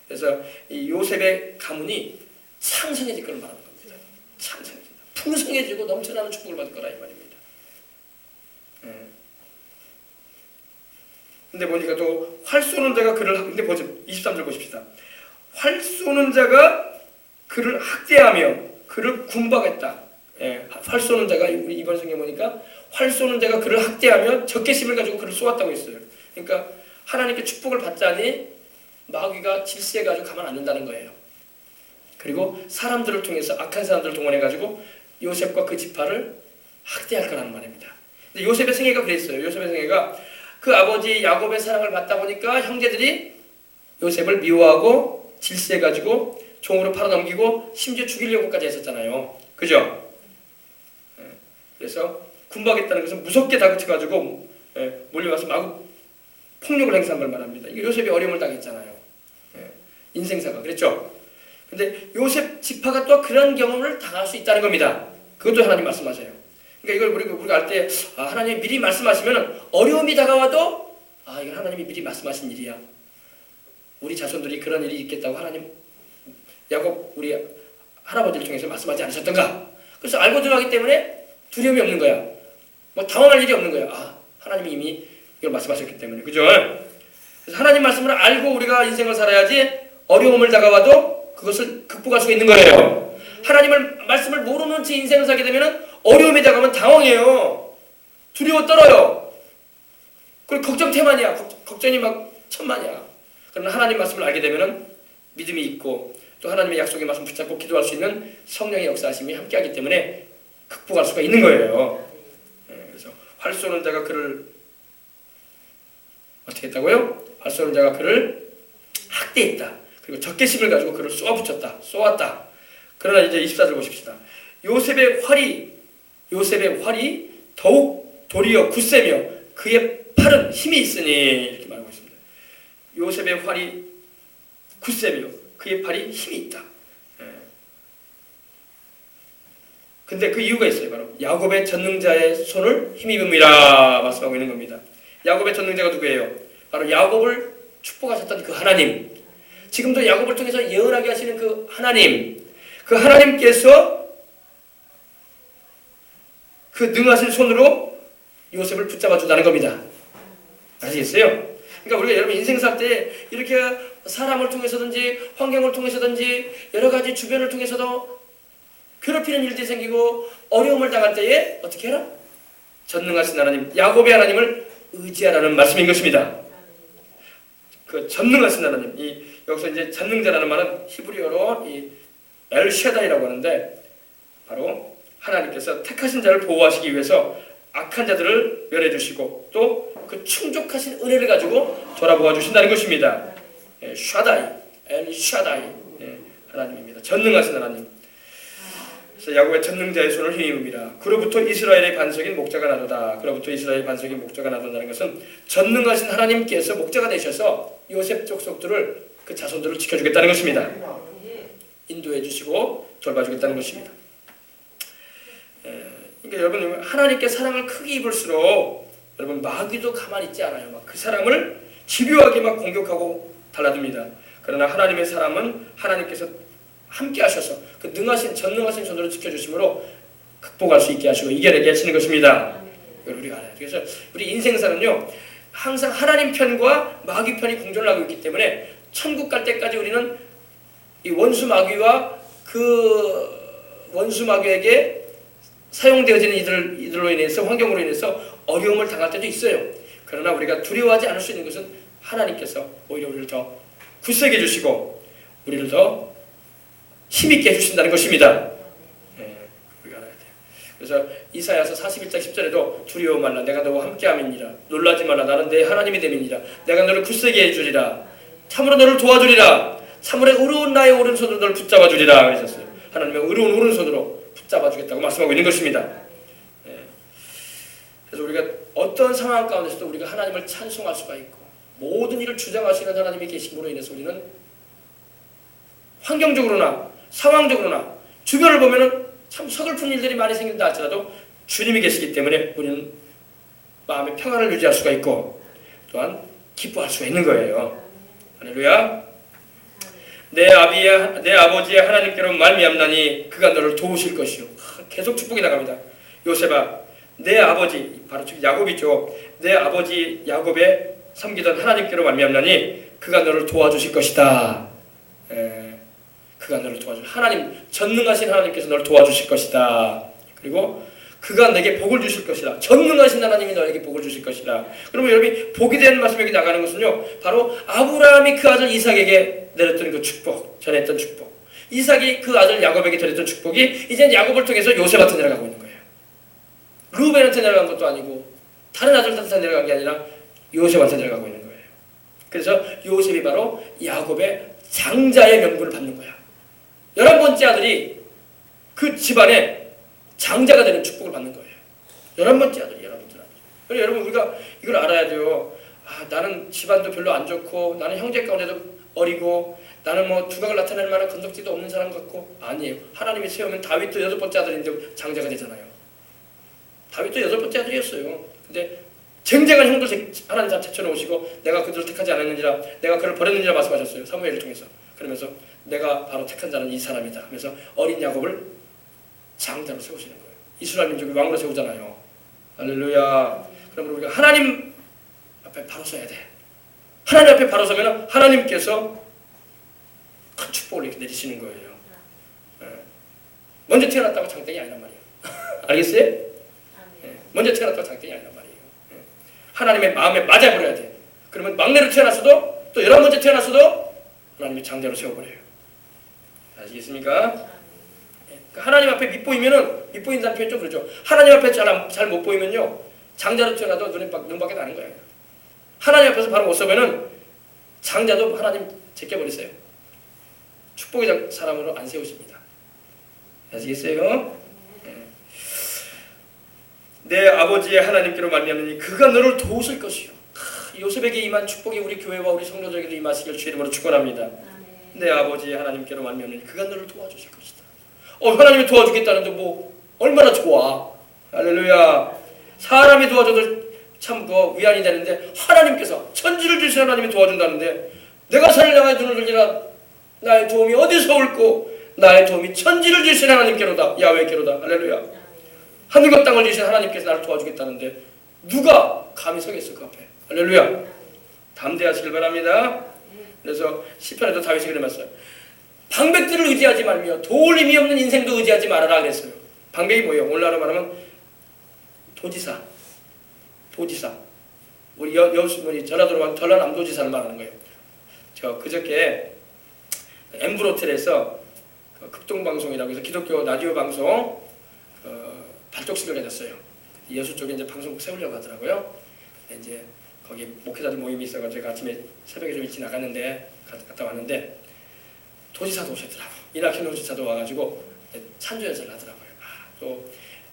그래서 이 요셉의 가문이 창성해질 걸 말하는 겁니다. 창성해진다. 풍성해지고 넘쳐나는 축복을 받을 거라 이 말입니다. 근데 보니까 또 활 쏘는 자가 근데 보죠. 23절 보십시다. 활 쏘는 자가 그를 학대하며 그를 군박했다. 활 쏘는 자가 우리 이번 성경 보니까 활 쏘는 자가 그를 학대하며 적개심을 가지고 그를 쏘았다고 했어요. 그러니까 하나님께 축복을 받자니 마귀가 질세해가지고 가만 안 둔다는 거예요. 그리고 사람들을 통해서 악한 사람들을 동원해가지고 요셉과 그 지파를 학대할 거라는 말입니다. 근데 요셉의 생애가 그랬어요. 요셉의 생애가 그 아버지 야곱의 사랑을 받다 보니까 형제들이 요셉을 미워하고 질세해가지고 종으로 팔아넘기고 심지어 죽이려고까지 했었잖아요. 그죠? 그래서 군박했다는 것은 무섭게 다그쳐가지고 몰려와서 마구 폭력을 행사한 걸 말합니다. 이게 요셉이 어려움을 당했잖아요. 인생사가 그랬죠. 근데 요셉 지파가 또 그런 경험을 당할 수 있다는 겁니다. 그것도 하나님 말씀하세요. 그러니까 이걸 우리가 알 때 하나님이 미리 말씀하시면 어려움이 다가와도 이건 하나님이 미리 말씀하신 일이야. 우리 자손들이 그런 일이 있겠다고 하나님 야곱 우리 할아버지를 통해서 말씀하지 않으셨던가. 그래서 알고 들어가기 때문에 두려움이 없는 거야. 뭐 당황할 일이 없는 거야. 하나님이 이미 이걸 말씀하셨기 때문에. 그죠? 그래서 하나님 말씀을 알고 우리가 인생을 살아야지 어려움을 다가와도 그것을 극복할 수가 있는 거예요. 하나님을 말씀을 모르는 채 인생을 살게 되면 어려움이 다가오면 당황해요. 두려워 떨어요. 그리고 걱정 태만이야. 걱정이 막 천만이야. 그러나 하나님 말씀을 알게 되면 믿음이 있고 또 하나님의 약속의 말씀 붙잡고 기도할 수 있는 성령의 역사하심이 함께하기 때문에 극복할 수가 있는 거예요. 그래서 활 쏘는 자가 그를 어떻게 했다고요? 활 쏘는 자가 그를 학대했다. 그리고 적개심을 가지고 그를 쏘았다. 그러나 이제 24절 보십시다. 요셉의 활이 더욱 도리어 굳세며 그의 팔은 힘이 있으니 이렇게 말하고 있습니다. 요셉의 활이 굳세며 그의 팔이 힘이 있다. 근데 그 이유가 있어요. 바로 야곱의 전능자의 손을 힘입음이라 말씀하고 있는 겁니다. 야곱의 전능자가 누구예요? 바로 야곱을 축복하셨던 그 하나님. 지금도 야곱을 통해서 예언하게 하시는 그 하나님. 그 하나님께서 그 능하신 손으로 요셉을 붙잡아 준다는 겁니다. 아시겠어요? 그러니까 우리가 여러분 인생 살 때 이렇게 사람을 통해서든지 환경을 통해서든지 여러 가지 주변을 통해서도 괴롭히는 일들이 생기고 어려움을 당할 때에 어떻게 해라? 전능하신 하나님, 야곱의 하나님을 의지하라는 말씀인 것입니다. 그 전능하신 하나님, 여기서 이제 전능자라는 말은 히브리어로 엘샤다이라고 하는데 바로 하나님께서 택하신 자를 보호하시기 위해서 악한 자들을 멸해 주시고 또 그 충족하신 은혜를 가지고 돌아보아 주신다는 것입니다. 샤다이, 엘샤다이 하나님입니다. 전능하신 하나님. 그래서 야곱의 전능자의 손을 힘입니다. 그로부터 이스라엘의 반석인 목자가 나도다. 그로부터 이스라엘의 반석인 목자가 나돈다는 것은 전능하신 하나님께서 목자가 되셔서 요셉 족속들을 그 자손들을 지켜주겠다는 것입니다. 인도해 주시고 돌봐주겠다는 것입니다. 그러니까 여러분 하나님께 사랑을 크게 입을수록 여러분 마귀도 가만히 있지 않아요. 막 그 사람을 집요하게 막 공격하고 달라듭니다. 그러나 하나님의 사람은 하나님께서 함께 하셔서 그 전능하신 손으로 지켜주심으로 극복할 수 있게 하시고 이겨내게 하시는 것입니다. 이걸 우리가 알아야 돼요. 그래서 우리 인생사는요 항상 하나님 편과 마귀 편이 공존을 하고 있기 때문에 천국 갈 때까지 우리는 이 원수 마귀와 그 원수 마귀에게 사용되어지는 이들로 인해서 환경으로 인해서 어려움을 당할 때도 있어요. 그러나 우리가 두려워하지 않을 수 있는 것은 하나님께서 오히려 우리를 더 굳세게 해주시고 우리를 더 힘있게 해주신다는 것입니다. 우리가 알아야 돼요. 그래서 이사야서 41장 10절에도 두려워 말라 내가 너와 함께함이니라 놀라지 말라 나는 내 하나님이 됨이니라 내가 너를 굳세게 해주리라 참으로 너를 도와주리라 참으로 의로운 나의 오른손으로 너를 붙잡아 주리라 그러셨어요. 하나님의 의로운 오른손으로 붙잡아 주겠다고 말씀하고 있는 것입니다. 그래서 우리가 어떤 상황 가운데서도 우리가 하나님을 찬송할 수가 있고 모든 일을 주장하시는 하나님이 계심으로 인해서 우리는 환경적으로나 상황적으로나 주변을 보면은 참 서글픈 일들이 많이 생긴다 할지라도 주님이 계시기 때문에 우리는 마음의 평안을 유지할 수가 있고 또한 기뻐할 수가 있는 거예요. 할렐루야. 내 아버지의 하나님께로 말미암나니 그가 너를 도우실 것이요. 계속 축복이 나갑니다. 요셉아 내 아버지 바로 야곱이죠. 내 아버지 야곱의 섬기던 하나님께로 말미암나니 그가 너를 도와주실 것이다. 그가 너를 도와줄 하나님 전능하신 하나님께서 너를 도와주실 것이다. 그리고 그가 내게 복을 주실 것이라. 전능하신 하나님이 너에게 복을 주실 것이라. 그러면 여러분이 복이 되는 말씀이 여기 나가는 것은요, 바로 아브라함이 그 아들 이삭에게 내렸던 그 축복, 전했던 축복, 이삭이 그 아들 야곱에게 전했던 축복이 이제 야곱을 통해서 요셉한테 내려가고 있는 거예요. 루벤한테 내려간 것도 아니고 다른 아들한테 내려간 게 아니라 요셉한테 내려가고 있는 거예요. 그래서 요셉이 바로 야곱의 장자의 명분을 받는 거야. 11번째 아들이 그 집안에 장자가 되는 축복을 받는 거예요. 11번째 아들이 11번째 아들. 그래서 여러분 우리가 이걸 알아야 돼요. 나는 집안도 별로 안 좋고 나는 형제 가운데도 어리고 나는 뭐 두각을 나타낼 만한 건덕지도 없는 사람 같고 아니에요. 하나님이 세우면 다윗도 6번째 아들인데 장자가 되잖아요. 다윗도 6번째 아들이었어요. 근데 쟁쟁한 형들 하나님 다 제쳐놓으시고 내가 그들을 택하지 않았느니라 내가 그를 버렸느니라 말씀하셨어요. 사무엘을 통해서. 그러면서 내가 바로 택한 자는 이 사람이다. 그래서 어린 야곱을 장자로 세우시는 거예요. 이스라엘 민족이 왕으로 세우잖아요. 할렐루야. 그러면 우리가 하나님 앞에 바로 서야 돼. 하나님 앞에 바로 서면 하나님께서 큰 축복을 이렇게 내리시는 거예요. 먼저 태어났다고 장땡이 아니란 말이에요. 알겠어요? 먼저 태어났다고 장땡이 아니란 말이에요. 하나님의 마음에 맞아버려야 돼. 그러면 막내로 태어났어도 또 11번째 태어났어도 하나님이 장자로 세워버려요. 아시겠습니까? 하나님 앞에 밑보이면은, 밑보인다는 표현 좀 그러죠. 하나님 앞에 잘 못 보이면요, 장자로 태어나도 눈밖에 나는 거예요. 하나님 앞에서 바로 못 서면은 장자도 하나님 제껴버리세요. 축복의 사람으로 안 세우십니다. 아시겠어요? 내 아버지의 하나님께로 말미암으니 그가 너를 도우실 것이요. 요셉에게 임한 축복이 우리 교회와 우리 성도들에게도 임하시길 주의 이름으로 축원합니다. 내 아버지의 하나님께로 말미암으니 그가 너를 도와주실 것이다. 하나님이 도와주겠다는데 뭐 얼마나 좋아. 할렐루야. 사람이 도와줘도 참 위안이 되는데 하나님께서 천지를 주신 하나님이 도와준다는데 내가 산을 향하여 눈을 들리라 나의 도움이 어디서 올고 나의 도움이 천지를 주신 하나님께로다. 야훼께로다. 할렐루야. 하늘과 땅을 주신 하나님께서 나를 도와주겠다는데 누가 감히 서겠어 그 앞에. 할렐루야. 담대하시길 바랍니다. 그래서 시편에도 다윗이 그러면서 방백들을 의지하지 말며 도울림이 없는 인생도 의지하지 말아라 그랬어요. 방백이 뭐예요? 오늘날로 말하면 도지사. 우리 우리 전라도로 전라남도지사를 말하는 거예요. 저 그저께 엠브로텔에서 극동방송이라고 해서 기독교 라디오 방송 발족식을 가졌어요. 예수 쪽에 이제 방송국 세우려고 하더라고요. 이제 거기 목회자들 모임이 있어가지고 제가 아침에 새벽에 좀 일찍 나갔는데 갔다 왔는데 도지사도 오셨더라고. 이낙현 도지사도 와가지고 찬조 연설을 하더라고요. 또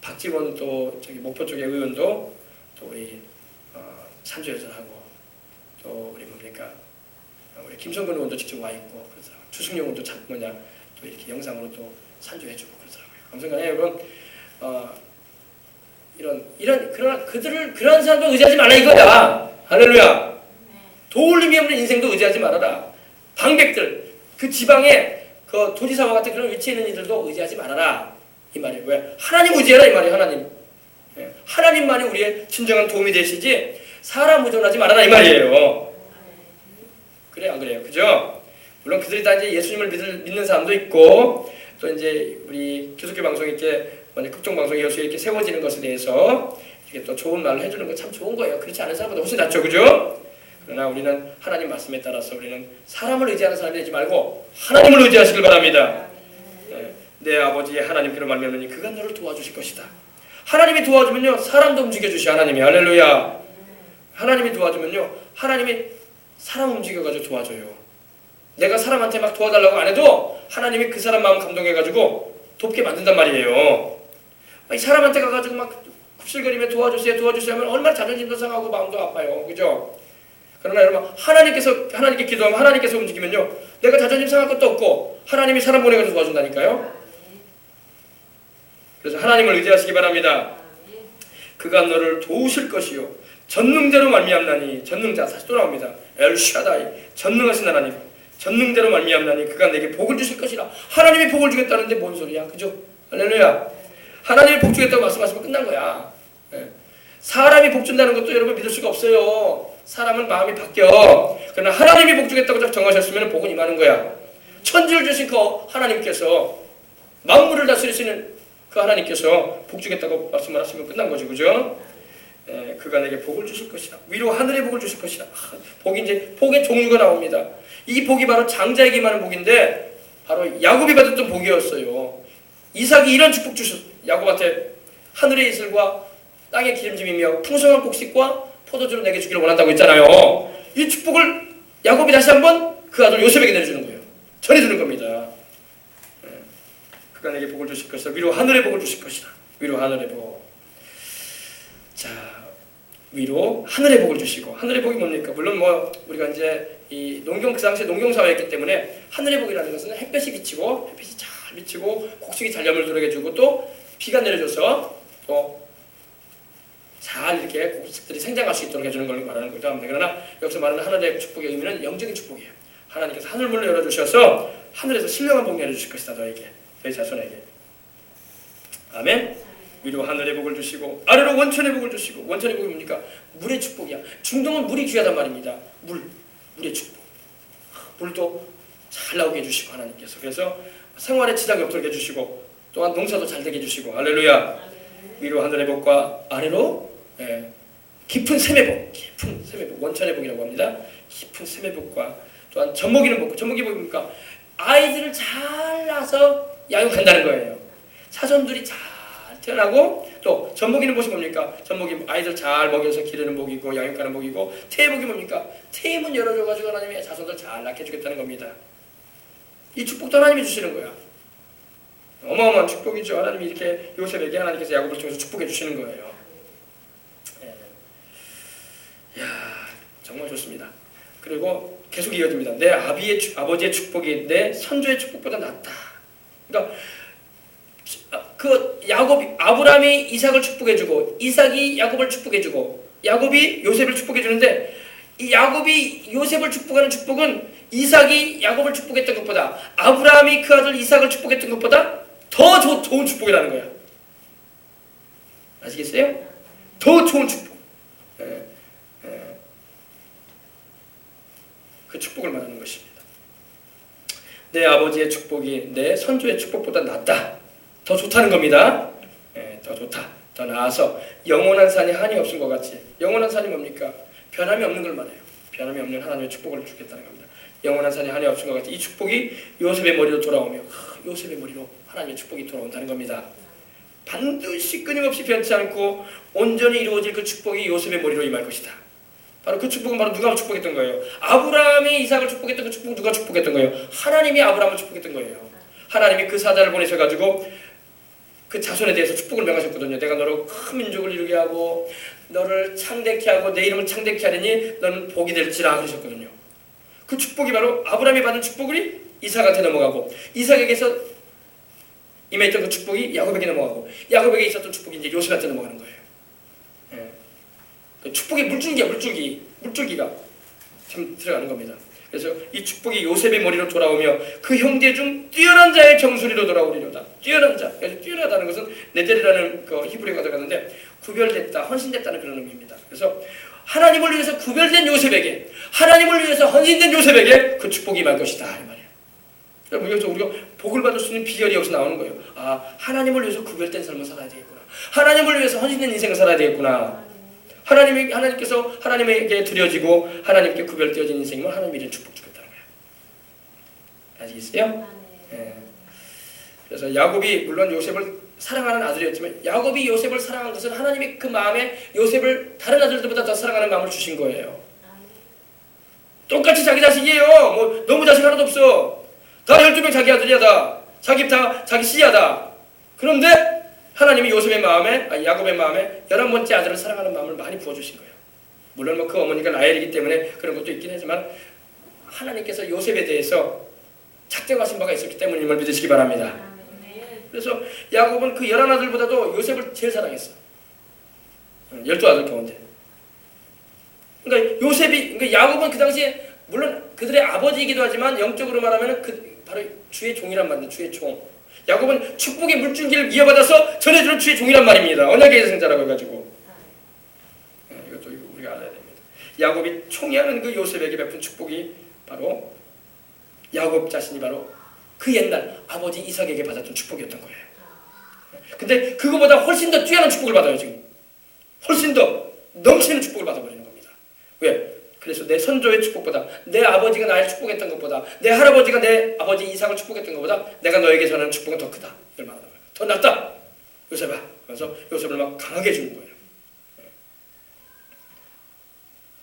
박지원 또 저기 목포 쪽의 의원도 또 우리 찬조 연설하고 또 우리 뭡니까 우리 김성근 의원도 직접 와 있고 그러더라고요. 주승용 의원도 또 이렇게 영상으로 또 찬조해주고 그러더라고요. 아무튼간에 여러분 그런 사람도 의지하지 말라 이거야. 할렐루야. 도울림이 없는 인생도 의지하지 말아라. 방백들 그 지방에 그 도지사와 같은 그런 위치에 있는 이들도 의지하지 말아라 이 말이에요. 왜? 하나님 의지해라 이 말이에요. 하나님. 하나님만이 우리의 진정한 도움이 되시지 사람 의존하지 말아라 이 말이에요. 그래 안 그래요? 그죠? 물론 그들이 다 이제 예수님을 믿는 사람도 있고 또 이제 우리 기독교 방송이 이렇게 극종 방송이 예수 이렇게 세워지는 것에 대해서 이게 또 좋은 말을 해주는 건 참 좋은 거예요. 그렇지 않은 사람보다 훨씬 낫죠, 그죠? 그러나 우리는 하나님 말씀에 따라서 우리는 사람을 의지하는 사람이 되지 말고 하나님을 의지하시길 바랍니다. 내 아버지의 하나님께로 말미암으니 그가 너를 도와주실 것이다. 하나님이 도와주면요 사람도 움직여주시 하나님이. 할렐루야. 하나님이 도와주면요 하나님이 사람 움직여가지고 도와줘요. 내가 사람한테 막 도와달라고 안 해도 하나님이 그 사람 마음 감동해가지고 돕게 만든단 말이에요. 이 사람한테 가가지고 막 굽실거리며 도와주세요 하면 얼마나 자존심도 상하고 마음도 아파요. 그죠? 그러나 여러분 하나님께 기도하면 하나님께서 움직이면요 내가 자존심 상할 것도 없고 하나님이 사람 보내가지고 도와준다니까요. 그래서 하나님을 의지하시기 바랍니다. 그가 너를 도우실 것이요 전능대로 말미암나니. 전능자 다시 또 나옵니다. 엘샤다이 전능하신 하나님. 전능대로 말미암나니 그가 내게 복을 주실 것이라. 하나님이 복을 주겠다는데 뭔 소리야? 그죠? 할렐루야. 하나님이 복 주겠다고 말씀하시면 끝난 거야. 사람이 복 준다는 것도 여러분 믿을 수가 없어요. 사람은 마음이 바뀌어. 그러나 하나님이 복 주겠다고 정하셨으면 복은 임하는 거야. 천지를 주신 그 하나님께서, 만물을 다스리시는 그 하나님께서 복 주겠다고 말씀을 하시면 끝난 거죠. 그죠? 그가 내게 복을 주실 것이다. 위로 하늘의 복을 주실 것이다. 복이 이제 복의 종류가 나옵니다. 이 복이 바로 장자에게 임하는 복인데 바로 야곱이 받았던 복이었어요. 이삭이 이런 축복 주셨. 야곱한테 하늘의 이슬과 땅의 기름짐이며 풍성한 곡식과 포도주를 내게 주기를 원한다고 했잖아요. 이 축복을 야곱이 다시 한번 그 아들 요셉에게 내려주는 거예요. 전해주는 겁니다. 그가 내게 복을 주실 것이다. 위로 하늘의 복을 주실 것이다. 위로 하늘의 복. 자, 위로 하늘의 복을 주시고, 하늘의 복이 뭡니까? 물론 뭐 우리가 이제 이 농경, 그 당시에 농경 사회였기 때문에 하늘의 복이라는 것은 햇볕이 비치고, 햇빛이 잘 비치고 곡식이 잘 여물도록 해주고 또 비가 내려줘서 또 잘 이렇게 곡식들이 생장할 수 있도록 해주는 걸 말하는 거죠. 그러나 여기서 말하는 하늘의 축복의 의미는 영적인 축복이에요. 하나님께서 하늘문을 열어주셔서 하늘에서 신령한 복 내려주실 것이다. 너에게, 너희 자손에게. 아멘. 위로 하늘의 복을 주시고 아래로 원천의 복을 주시고. 원천의 복이 뭡니까? 물의 축복이야. 중동은 물이 귀하단 말입니다. 물의 축복. 물도 잘 나오게 해주시고 하나님께서. 그래서 생활에 지장이 없도록 해주시고 또한 농사도 잘 되게 해주시고. 할렐루야. 위로 하늘의 복과 아래로 깊은 샘의 복. 깊은 샘의 복. 원천의 복이라고 합니다. 깊은 샘의 복과 또한 젖먹이는 복. 젖먹이 복입니까? 아이들을 잘 낳아서 양육한다는 거예요. 자손들이 잘 태어나고 또 젖먹이는 복이 뭡니까? 젖먹이 아이들 잘 먹여서 기르는 복이고 양육하는 복이고 태복이 뭡니까? 태문 열어줘가지고 하나님의 자손들 잘 낳게 해주겠다는 겁니다. 이 축복도 하나님이 주시는 거야. 어마어마한 축복이죠. 하나님이 이렇게 요셉에게 하나님께서 야곱을 통해서 축복해 주시는 거예요. 야, 정말 좋습니다. 그리고 계속 이어집니다. 내 아버지의 축복이 내 선조의 축복보다 낫다. 그러니까 그 아브라함이 이삭을 축복해주고 이삭이 야곱을 축복해주고 야곱이 요셉을 축복해주는데 이 야곱이 요셉을 축복하는 축복은 이삭이 야곱을 축복했던 것보다 아브라함이 그 아들 이삭을 축복했던 것보다 더 좋은 축복이라는 거야. 아시겠어요? 더 좋은 축복. 그 축복을 말하는 것입니다. 내 아버지의 축복이 내 선조의 축복보다 낫다. 더 좋다는 겁니다. 더 좋다. 더 나아서 영원한 산이 한이 없은 것 같이. 영원한 산이 뭡니까? 변함이 없는 걸 말해요. 변함이 없는 하나님의 축복을 주겠다는 겁니다. 영원한 산이 한이 없은 것 같이. 이 축복이 요셉의 머리로 돌아오며 요셉의 머리로 하나님의 축복이 돌아온다는 겁니다. 반드시 끊임없이 변치 않고 온전히 이루어질 그 축복이 요셉의 머리로 임할 것이다. 바로 그 축복은 바로 누가 축복했던 거예요? 아브라함이 이삭을 축복했던 그 축복은 누가 축복했던 거예요? 하나님이 아브라함을 축복했던 거예요. 하나님이 그 사자를 보내셔가지고 그 자손에 대해서 축복을 명하셨거든요. 내가 너로 큰 민족을 이루게 하고 너를 창대케 하고 내 이름을 창대케 하리니 너는 복이 될지라 그러셨거든요. 그 축복이 바로 아브라함이 받은 축복이 이삭한테 넘어가고 이삭에게서 임했던 그 축복이 야곱에게 넘어가고 야곱에게 있었던 축복이 이제 요셉한테 넘어가는 거예요. 그 축복의 물줄기가 참 들어가는 겁니다. 그래서 이 축복이 요셉의 머리로 돌아오며 그 형제 중 뛰어난 자의 정수리로 돌아오리로다. 뛰어난 자. 그래서 뛰어나다는 것은 네델이라는 그 히브리어가 들어가는데 구별됐다, 헌신됐다는 그런 의미입니다. 그래서 하나님을 위해서 구별된 요셉에게, 하나님을 위해서 헌신된 요셉에게 그 축복이 임할 것이다 이 말이에요. 그래서 우리가 복을 받을 수 있는 비결이 여기서 나오는 거예요. 아, 하나님을 위해서 구별된 삶을 살아야 되겠구나. 하나님을 위해서 헌신된 인생을 살아야 되겠구나. 하나님께서 하나님에게 드려지고 하나님께 구별되어진 인생이면 하나님이 이런 축복 주겠다는 거예요. 아시겠어요? 그래서 야곱이 물론 요셉을 사랑하는 아들이었지만 야곱이 요셉을 사랑한 것은 하나님이 그 마음에 요셉을 다른 아들들보다 더 사랑하는 마음을 주신 거예요. 똑같이 자기 자식이에요. 뭐 너무 자식 하나도 없어. 다 12명 자기 아들이야 다. 자기 씨야다. 그런데 하나님이 요셉의 마음에, 야곱의 마음에 11번째 아들을 사랑하는 마음을 많이 부어주신 거예요. 물론 뭐 그 어머니가 라헬이기 때문에 그런 것도 있긴 하지만 하나님께서 요셉에 대해서 작정하신 바가 있었기 때문임을 믿으시기 바랍니다. 그래서 야곱은 그 11아들보다도 요셉을 제일 사랑했어. 12아들 가운데. 그러니까 그러니까 야곱은 그 당시에 물론 그들의 아버지이기도 하지만 영적으로 말하면 바로 주의 종이란 말입니다. 주의 종. 야곱은 축복의 물줄기를 이어받아서 전해주는 주의 종이란 말입니다. 언약의 생자라고 해가지고. 이것도 우리가 알아야 됩니다. 야곱이 총이하는 그 요셉에게 베푼 축복이 바로 야곱 자신이 바로 그 옛날 아버지 이삭에게 받았던 축복이었던 거예요. 근데 그거보다 훨씬 더 뛰어난 축복을 받아요. 지금 훨씬 더 넘치는 축복을 받아버리는 겁니다. 왜? 그래서 내 선조의 축복보다, 내 아버지가 나를 축복했던 것보다, 내 할아버지가 내 아버지 이삭을 축복했던 것보다 내가 너에게 전하는 축복은 더 크다. 이걸 말하는 거예요. 더 낫다. 요셉아. 그래서 요셉을 막 강하게 해주는 거예요.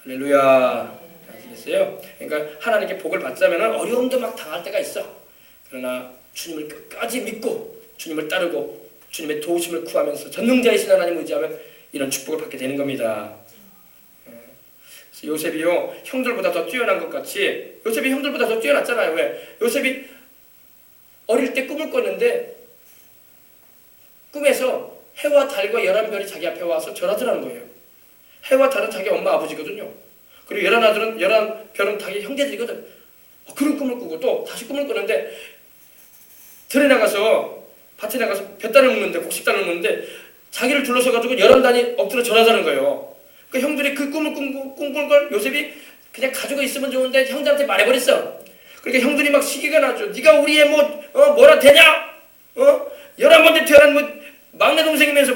할렐루야. 아시겠어요? 그러니까 하나님께 복을 받자면 어려움도 막 당할 때가 있어. 그러나 주님을 끝까지 믿고 주님을 따르고 주님의 도우심을 구하면서 전능자이신 하나님을 의지하면 이런 축복을 받게 되는 겁니다. 요셉이요, 형들보다 더 뛰어난 것 같이, 요셉이 형들보다 더 뛰어났잖아요. 왜? 요셉이 어릴 때 꿈을 꿨는데 꿈에서 해와 달과 11별이 자기 앞에 와서 절하더라는 거예요. 해와 달은 자기 엄마 아버지거든요. 그리고 11별은 자기 형제들이거든. 그런 꿈을 꾸고 또 다시 꿈을 꾸는데 들에 나가서 밭에 나가서 뱃단을 먹는데, 곡식단을 먹는데 자기를 둘러서가지고 11단이 엎드려 절하자는 거예요. 그 형들이 그 꿈을 꿈꾼 걸 요셉이 그냥 가지고 있으면 좋은데 형들한테 말해버렸어. 그러니까 형들이 막 시기가 나죠. 네가 우리의 뭐라 되냐? 11번째 태어난 막내 동생이면서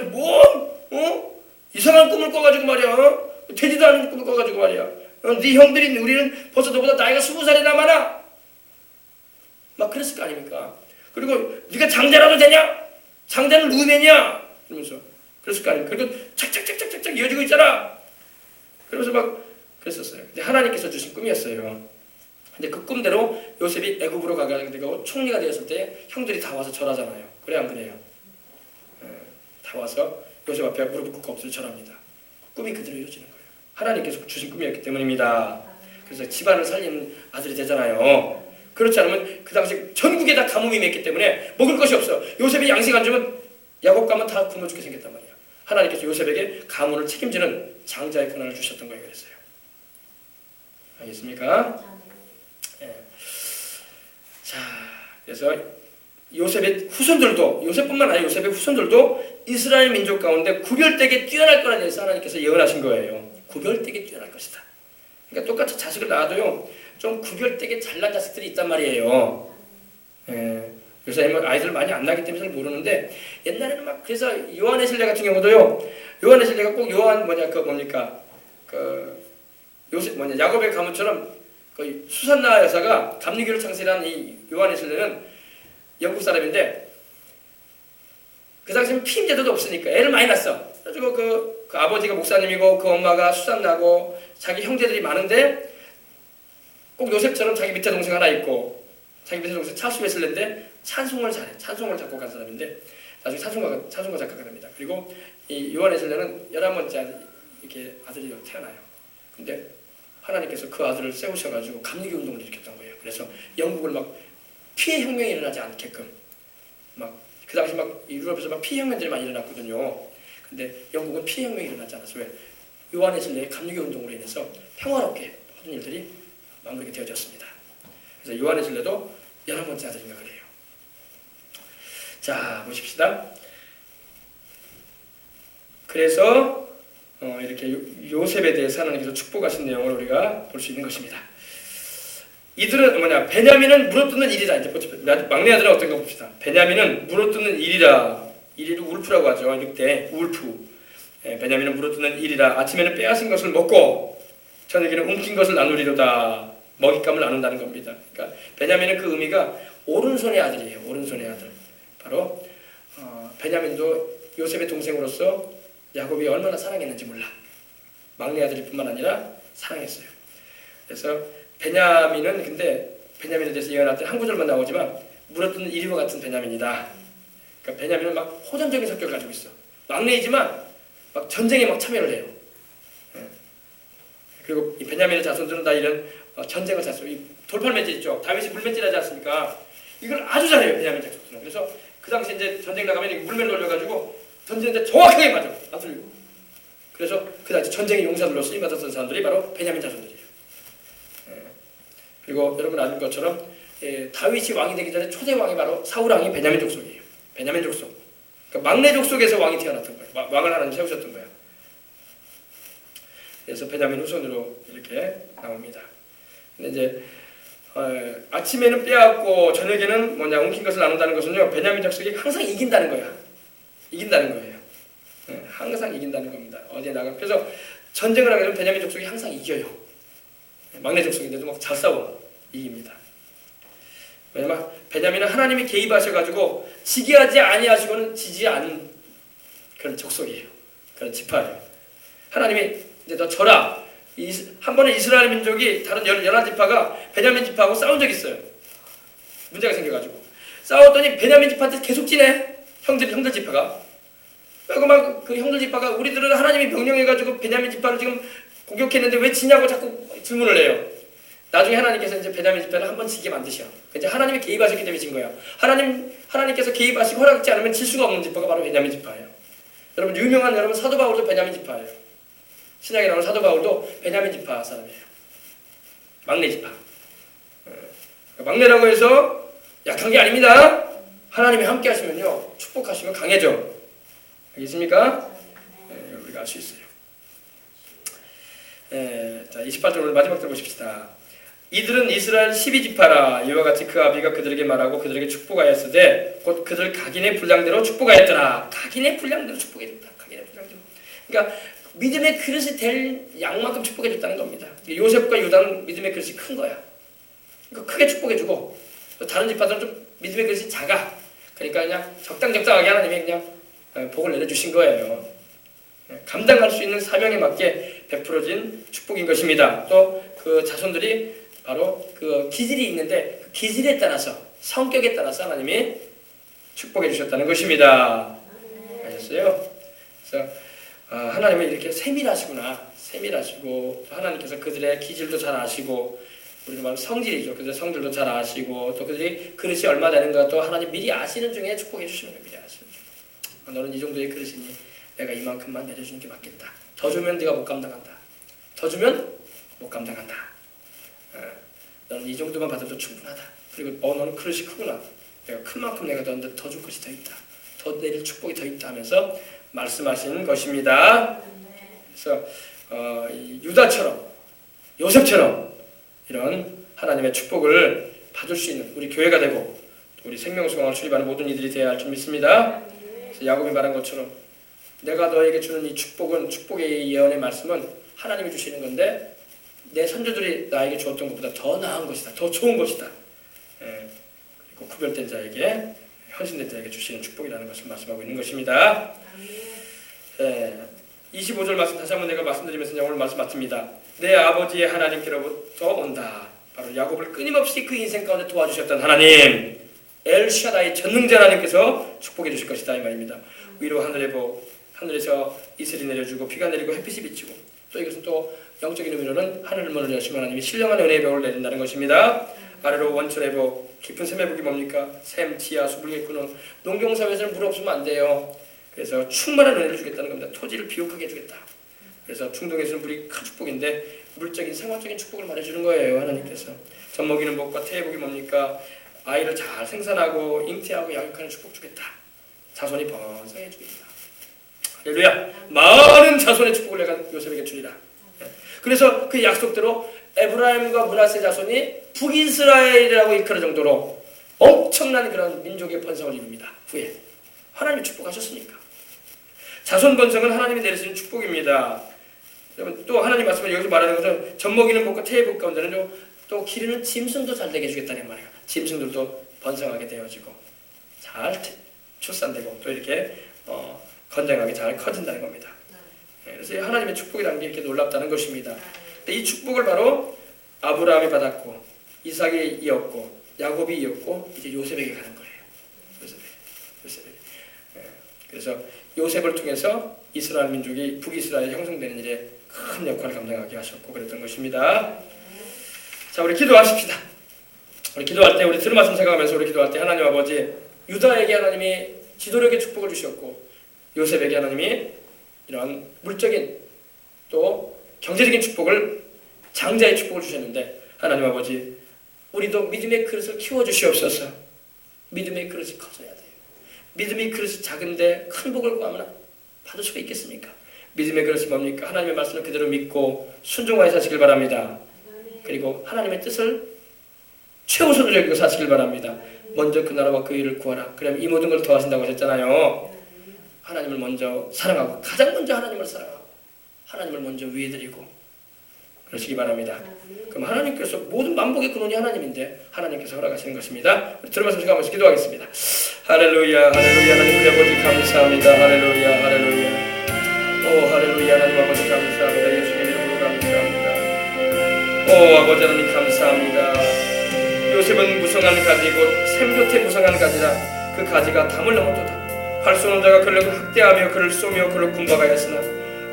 이상한 꿈을 꿔가지고 말이야. 되지도 않은 꿈을 꿔가지고 말이야. 네 형들이 우리는 벌써 너보다 나이가 20살이나 많아. 막 그랬을 거 아닙니까? 그리고 네가 장자라도 되냐? 장자는 누구냐? 이러면서 그랬을 거 아닙니까? 그리고 착착착착착 이어지고 있잖아. 그러면서 막 그랬었어요. 근데 하나님께서 주신 꿈이었어요. 근데 그 꿈대로 요셉이 애굽으로 가게 되고 총리가 되었을 때 형들이 다 와서 절하잖아요. 그래 안 그래요? 다 와서 요셉 앞에 무릎 꿇고 엎드려 절합니다. 꿈이 그대로 이루어지는 거예요. 하나님께서 주신 꿈이었기 때문입니다. 그래서 집안을 살리는 아들이 되잖아요. 그렇지 않으면 그 당시 전국에 다 가뭄이 맺기 때문에 먹을 것이 없어. 요셉이 양식 안 주면 야곱 가문 다 굶어 죽게 생겼단 말이야. 하나님께서 요셉에게 가문을 책임지는 장자의 권한을 주셨던 거예요. 그랬어요. 알겠습니까? 네. 자, 그래서 요셉의 후손들도, 요셉뿐만 아니라 요셉의 후손들도 이스라엘 민족 가운데 구별되게 뛰어날 거라는 데서 하나님께서 예언하신 거예요. 구별되게 뛰어날 것이다. 그러니까 똑같이 자식을 낳아도요, 좀 구별되게 잘난 자식들이 있단 말이에요. 요새 아이들 많이 안 나기 때문에 잘 모르는데 옛날에는 막 그래서 요한의 실례 같은 경우도요. 요한의 실례가 꼭 요한 요셉 야곱의 가문처럼 그 수산나 여사가 감리교를 창시한 이 요한의 실례는 영국 사람인데 그 당시에는 피임 제도도 없으니까 애를 많이 낳았어. 그래가지고 그 아버지가 목사님이고 그 엄마가 수산나고 자기 형제들이 많은데 꼭 요셉처럼 자기 밑에 동생 하나 있고 자기 밑에 동생 찰스 웨슬레인데 찬송을 잘해. 찬송을 작곡한 사람인데 나중에 찬송가 작곡가 됩니다. 그리고 이 요한 웨슬레는 11번째 이렇게 아들이 태어나요. 근데 하나님께서 그 아들을 세우셔가지고 감리교 운동을 일으켰던 거예요. 그래서 영국을 막 피해 혁명이 일어나지 않게끔 막 그 당시 막 유럽에서 막 피해 혁명들이 많이 일어났거든요. 근데 영국은 피해 혁명이 일어나지 않았어. 왜? 요한 웨슬레의 감리교 운동으로 인해서 평화롭게 모든 일들이 마무리가 되어졌습니다. 그래서 요한 웨슬레도 11번째 아들인가 그래요. 자, 보십시다. 그래서 이렇게 요셉에 대해서 하나님께서 축복하신 내용을 우리가 볼 수 있는 것입니다. 이들은 베냐민은 물어뜯는 일이라. 이제 막내 아들은 어떤가 봅시다. 베냐민은 물어뜯는 일이라. 일이를 울프라고 하죠. 늑대, 울프. 베냐민은 물어뜯는 일이라. 아침에는 빼앗은 것을 먹고 저녁에는 움킨 것을 나누리로다. 먹잇감을 나눈다는 겁니다. 그러니까 베냐민은 그 의미가 오른손의 아들이에요. 오른손의 아들. 바로 베냐민도 요셉의 동생으로서 야곱이 얼마나 사랑했는지 몰라. 막내 아들일 뿐만 아니라 사랑했어요. 그래서 베냐민은 근데 베냐민에 대해서 예언할 때 한 구절만 나오지만 물어뜯는 이리와 같은 베냐민이다. 그러니까 베냐민은 막 호전적인 성격을 가지고 있어. 막내이지만 막 전쟁에 막 참여를 해요. 그리고 이 베냐민의 자손들은 다 이런 전쟁을 잤어. 이 돌팔매질 있죠. 다윗이 물매질하지 않습니까? 이걸 아주 잘해요. 베냐민 자손들은. 그래서 그 당시 이제 전쟁 나가면 물매를 올려가지고 던지는데 정확하게 맞아. 안 틀리고. 그래서 그 당시 전쟁의 용사들로 쓰임받았던 사람들이 바로 베냐민 자손들이에요. 그리고 여러분 아는 것처럼 다윗이 왕이 되기 전에 초대 왕이 바로 사울 왕이 베냐민 족속이에요. 베냐민 족속. 그러니까 막내 족속에서 왕이 태어났던 거예요. 왕을 하나님 세우셨던 거예요. 그래서 베냐민 후손으로 이렇게 나옵니다. 근데 이제 아침에는 빼앗고 저녁에는 웅킨 것을 나눈다는 것은요, 베냐민 족속이 항상 이긴다는 거야. 이긴다는 거예요. 항상 이긴다는 겁니다. 어디에 나가. 그래서 전쟁을 하게 되면 베냐민 족속이 항상 이겨요. 막내 족속인데도 막 잘 싸워. 이깁니다. 왜냐면 베냐민은 하나님이 개입하셔가지고 지게 하지 아니하시고는 지지 않는 그런 족속이에요. 그런 지파예요. 하나님이 이제 너 져라. 한 번은 이스라엘 민족이 다른 11지파가 베냐민 지파하고 싸운 적이 있어요. 문제가 생겨가지고 싸웠더니 베냐민 지파한테 계속 지네. 형들 지파가. 그리고 막 그 형들 지파가 우리들은 하나님이 명령해가지고 베냐민 지파를 지금 공격했는데 왜 지냐고 자꾸 질문을 해요. 나중에 하나님께서 이제 베냐민 지파를 한번 지게 만드셔. 이제 하나님이 개입하셨기 때문에 진 거야. 하나님께서 개입하시고 허락지 않으면 질 수가 없는 지파가 바로 베냐민 지파예요. 여러분 유명한 사도 바울도 베냐민 지파예요. 신약에 나오는 사도 바울도 베냐민 지파 사람이에요. 막내 지파. 막내라고 해서 약한 게 아닙니다. 하나님이 함께 하시면요, 축복하시면 강해져. 알겠습니까? 우리가 알 수 있어요. 자, 28절 오늘 마지막 들어보십시다. 이들은 이스라엘 12지파라. 이와 같이 그 아비가 그들에게 말하고 그들에게 축복하였으되 곧 그들 각인의 분량대로 축복하였더라. 각인의 분량대로 축복해줬다. 각인의 분량대로. 그러니까 믿음의 그릇이 될 양만큼 축복해줬다는 겁니다. 요셉과 유다는 믿음의 그릇이 큰 거야. 그러니까 크게 축복해주고, 또 다른 지파들은 좀 믿음의 그릇이 작아. 그러니까 그냥 적당하게 하나님이 그냥 복을 내려주신 거예요. 감당할 수 있는 사명에 맞게 베풀어진 축복인 것입니다. 또 그 자손들이 바로 그 기질이 있는데 그 기질에 따라서, 성격에 따라서 하나님이 축복해 주셨다는 것입니다. 아셨어요? 그래서 하나님은 이렇게 세밀하시구나. 세밀하시고, 또 하나님께서 그들의 기질도 잘 아시고, 우리가 말하는 성질이죠. 그들의 성질도 잘 아시고, 또 그들이 그릇이 얼마 되는가 또 하나님 미리 아시는 중에 축복해 주시는 겁니다. 아시는 중. 너는 이 정도의 그릇이니 내가 이만큼만 내려주는 게 맞겠다. 더 주면 네가 못 감당한다. 더 주면 못 감당한다. 너는 이 정도만 받아도 충분하다. 그리고 너는 그릇이 크구나. 내가 큰 만큼 내가 너한테 더 줄 것이 더 있다. 더 내릴 축복이 더 있다 하면서 말씀하시는 것입니다. 그래서 유다처럼, 요셉처럼 이런 하나님의 축복을 받을 수 있는 우리 교회가 되고 우리 생명수강을 수립하는 모든 이들이 되어야 할 줄 믿습니다. 그래서 야곱이 말한 것처럼 내가 너에게 주는 이 축복은, 축복의 예언의 말씀은 하나님이 주시는 건데 내 선조들이 나에게 주었던 것보다 더 나은 것이다. 더 좋은 것이다. 그리고 구별된 자에게, 헌신된 자에게 주시는 축복이라는 것을 말씀하고 있는 것입니다. 25절 말씀 다시 한번 내가 말씀드리면서 오늘 말씀 마칩니다. 내 아버지의 하나님께로부터 온다. 바로 야곱을 끊임없이 그 인생 가운데 도와주셨던 하나님, 엘샤다이 전능자 하나님께서 축복해 주실 것이다 이 말입니다. 위로 하늘의 복, 하늘에서 이슬이 내려주고 비가 내리고 햇빛이 비치고, 또 이것은 또 영적인 의미로는 하늘을 문을 여시면 하나님이 신령한 은혜의 벽을 내린다는 것입니다. 아래로 원천의 복, 깊은 샘의 복이 뭡니까? 샘, 지하, 수불의 구능. 농경사회에서는 물 없으면 안 돼요. 그래서 충만한 은혜를 주겠다는 겁니다. 토지를 비옥하게 해주겠다. 그래서 중동에서는 물이 큰 축복인데 물적인 생활적인 축복을 말해주는 거예요. 하나님께서. 젖 먹이는 복과 태의 복이 뭡니까? 아이를 잘 생산하고 잉태하고 양육하는 축복 주겠다. 자손이 번성해 주겠다. 할렐루야. 많은 자손의 축복을 내가 요셉에게 주리라. 그래서 그 약속대로 에브라임과 므낫세 자손이 북이스라엘이라고 일컬을 정도로 엄청난 그런 민족의 번성을 이룹니다. 후에 하나님이 축복하셨으니까. 자손 번성은 하나님이 내리시는 축복입니다. 또 하나님 말씀을 여기서 말하는 것은 젖 먹이는 복과 태의 복 가운데는 또 기르는 짐승도 잘 되게 해주겠다는 말이에요. 짐승들도 번성하게 되어지고 잘 출산되고 또 이렇게 건강하게 잘 커진다는 겁니다. 그래서 하나님의 축복이라는 게 이렇게 놀랍다는 것입니다. 이 축복을 바로 아브라함이 받았고 이삭이 이었고 야곱이 이었고 이제 요셉에게 가는 거예요. 요셉에게. 그래서 요셉을 통해서 이스라엘 민족이 북이스라엘 형성되는 일에 큰 역할을 감당하게 하셨고 그랬던 것입니다. 자, 우리 기도하십시다. 우리 기도할 때, 우리 들은 말씀 생각하면서 우리 기도할 때 하나님 아버지, 유다에게 하나님이 지도력의 축복을 주셨고 요셉에게 하나님이 이런 물적인 또 경제적인 축복을, 장자의 축복을 주셨는데 하나님 아버지, 우리도 믿음의 그릇을 키워주시옵소서. 믿음의 그릇이 커져야 돼요. 믿음의 그릇이 작은데 큰 복을 구하면 받을 수가 있겠습니까? 믿음의 그릇이 뭡니까? 하나님의 말씀을 그대로 믿고 순종하여 사시길 바랍니다. 그리고 하나님의 뜻을 최우선으로 여기고 사시길 바랍니다. 먼저 그 나라와 그 일을 구하라. 그러면 이 모든 걸 더하신다고 하셨잖아요. 하나님을 먼저 사랑하고, 가장 먼저 하나님을 사랑하고 하나님을 먼저 위해드리고 그러시기 바랍니다. 그럼 하나님께서 모든 만복의 근원이 하나님인데 하나님께서 허락하시는 것입니다. 들으면서 제가 한번 기도하겠습니다. 할렐루야, 할렐루야. 하나님 우리 아버지 감사합니다. 할렐루야, 할렐루야. 오 할렐루야. 하나님 아버지 감사합니다. 예수님 이름으로 감사합니다. 오 아버지 하나님 감사합니다. 요셉은 무성한 가지 곧 샘곁에 무성한 가지라 그 가지가 담을 넘었도다. 활 쏘는 자가 그를 학대하며 그를 쏘며 그를 군박하였으나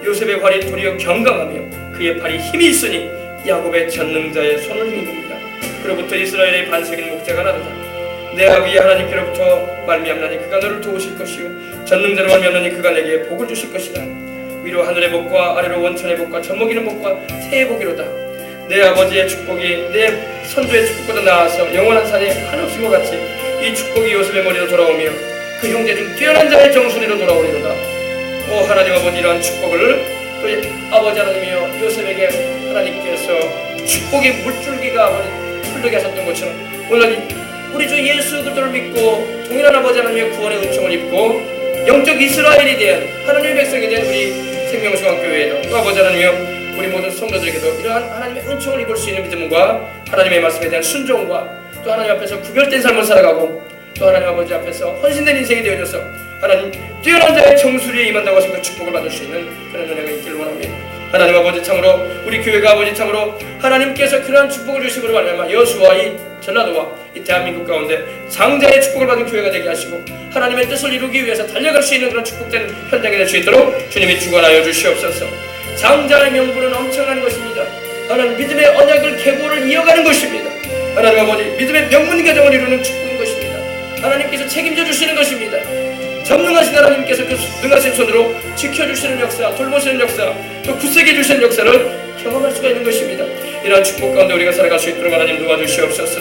요셉의 활이 도리어 경강하며 그의 팔이 힘이 있으니 야곱의 전능자의 손을 힘입니다. 그로부터 이스라엘의 반석인 목자가 나도다. 내 아버지 하나님께로부터 말미암나니 그가 너를 도우실 것이요 전능자로 말미암나니 그가 내게 복을 주실 것이다. 위로 하늘의 복과 아래로 원천의 복과 젖먹이는 복과 새의 복이로다. 내 아버지의 축복이 내 선조의 축복보다 나아서 영원한 산에 한없인 것 같이 이 축복이 요셉의 머리로 돌아오며 그 형제 중 뛰어난 자의 정수리로 돌아오리로다. 오 하나님 아버지 이러한 축복을 또 아버지 하나님이여 요셉에게 하나님께서 축복의 물줄기가 아버지 흐르게 하셨던 것처럼 오늘 우리 주 예수 그리스도를 믿고 동일한 아버지 하나님의 구원의 은총을 입고 영적 이스라엘이 된 하나님의 백성이 된 우리 생명수강교회에도 또 아버지 하나님이여 우리 모든 성도들에게도 이러한 하나님의 은총을 입을 수 있는 믿음과 하나님의 말씀에 대한 순종과 또 하나님 앞에서 구별된 삶을 살아가고 또 하나님 아버지 앞에서 헌신된 인생이 되어져서 하나님 뛰어난 자의 정수리에 임한다고 하신 그 축복을 받을 수 있는 그런 은혜가 있기를 원합니다. 하나님 아버지 참으로 우리 교회가 아버지 참으로 하나님께서 그러한 축복을 주심으로 말미암아 여수와 이 전라도와 이 대한민국 가운데 장자의 축복을 받은 교회가 되게 하시고 하나님의 뜻을 이루기 위해서 달려갈 수 있는 그런 축복된 현장이 될 수 있도록 주님이 주관하여 주시옵소서. 장자의 명분은 엄청난 것입니다. 하나님 믿음의 언약을 계보를 이어가는 것입니다. 하나님 아버지 믿음의 명문 가정을 이루는 축복인 것입니다. 하나님께서 책임져 주시는 것입니다. 전능하신 하나님께서 그 능하신 손으로 지켜주시는 역사, 돌보시는 역사, 또 굳세게 주시는 역사를 경험할 수가 있는 것입니다. 이러한 축복 가운데 우리가 살아갈 수 있도록 하나님 도와주시옵소서.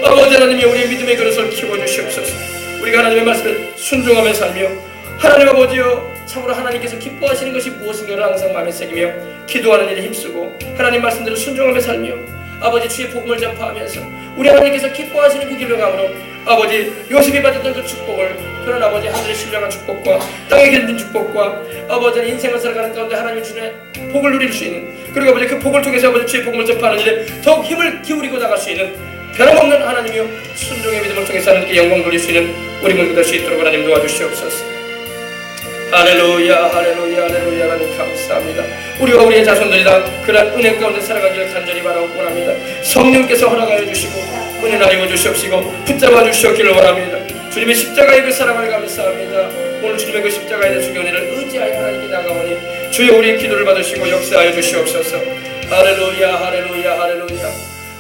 아버지 하나님이 우리의 믿음의 그릇을 키워주시옵소서. 우리가 하나님의 말씀에 순종하며 살며 하나님 아버지여 참으로 하나님께서 기뻐하시는 것이 무엇인가를 항상 마음에 새기며 기도하는 일에 힘쓰고 하나님 말씀대로 순종하며 살며 아버지 주의 복음을 전파하면서 우리 하나님께서 기뻐하시는 그 길로 가므로 아버지 요셉이 받았던 그 축복을 그런 아버지 하늘의 신령한 축복과 땅에 견딘 축복과 아버지 인생을 살아가는 가운데 하나님의 주의 복을 누릴 수 있는 그리고 아버지 그 복을 통해서 아버지 주의 복음을 전파하는 일에 더욱 힘을 기울이고 나갈 수 있는 변함없는 하나님이요 순종의 믿음을 통해서 하나님께 영광 돌릴 수 있는 우리 모두 될 수 있도록 하나님 도와주시옵소서. 할렐루야 할렐루야 할렐루야. 하나님 감사합니다. 우리와 우리의 자손들이다 그런 은혜 가운데 살아가기를 간절히 바라고 원합니다. 성령께서 허락하여 주시고 은혜를 알려 주시옵시고 붙잡아 주시옵기를 원합니다. 주님의 십자가의 그 사랑을 감사합니다. 오늘 주님의 그 십자가에 대한 주의 은혜를 의지하여 하나님께 나가오니 주여 우리의 기도를 받으시고 역사하여 주시옵소서. 할렐루야 할렐루야 할렐루야.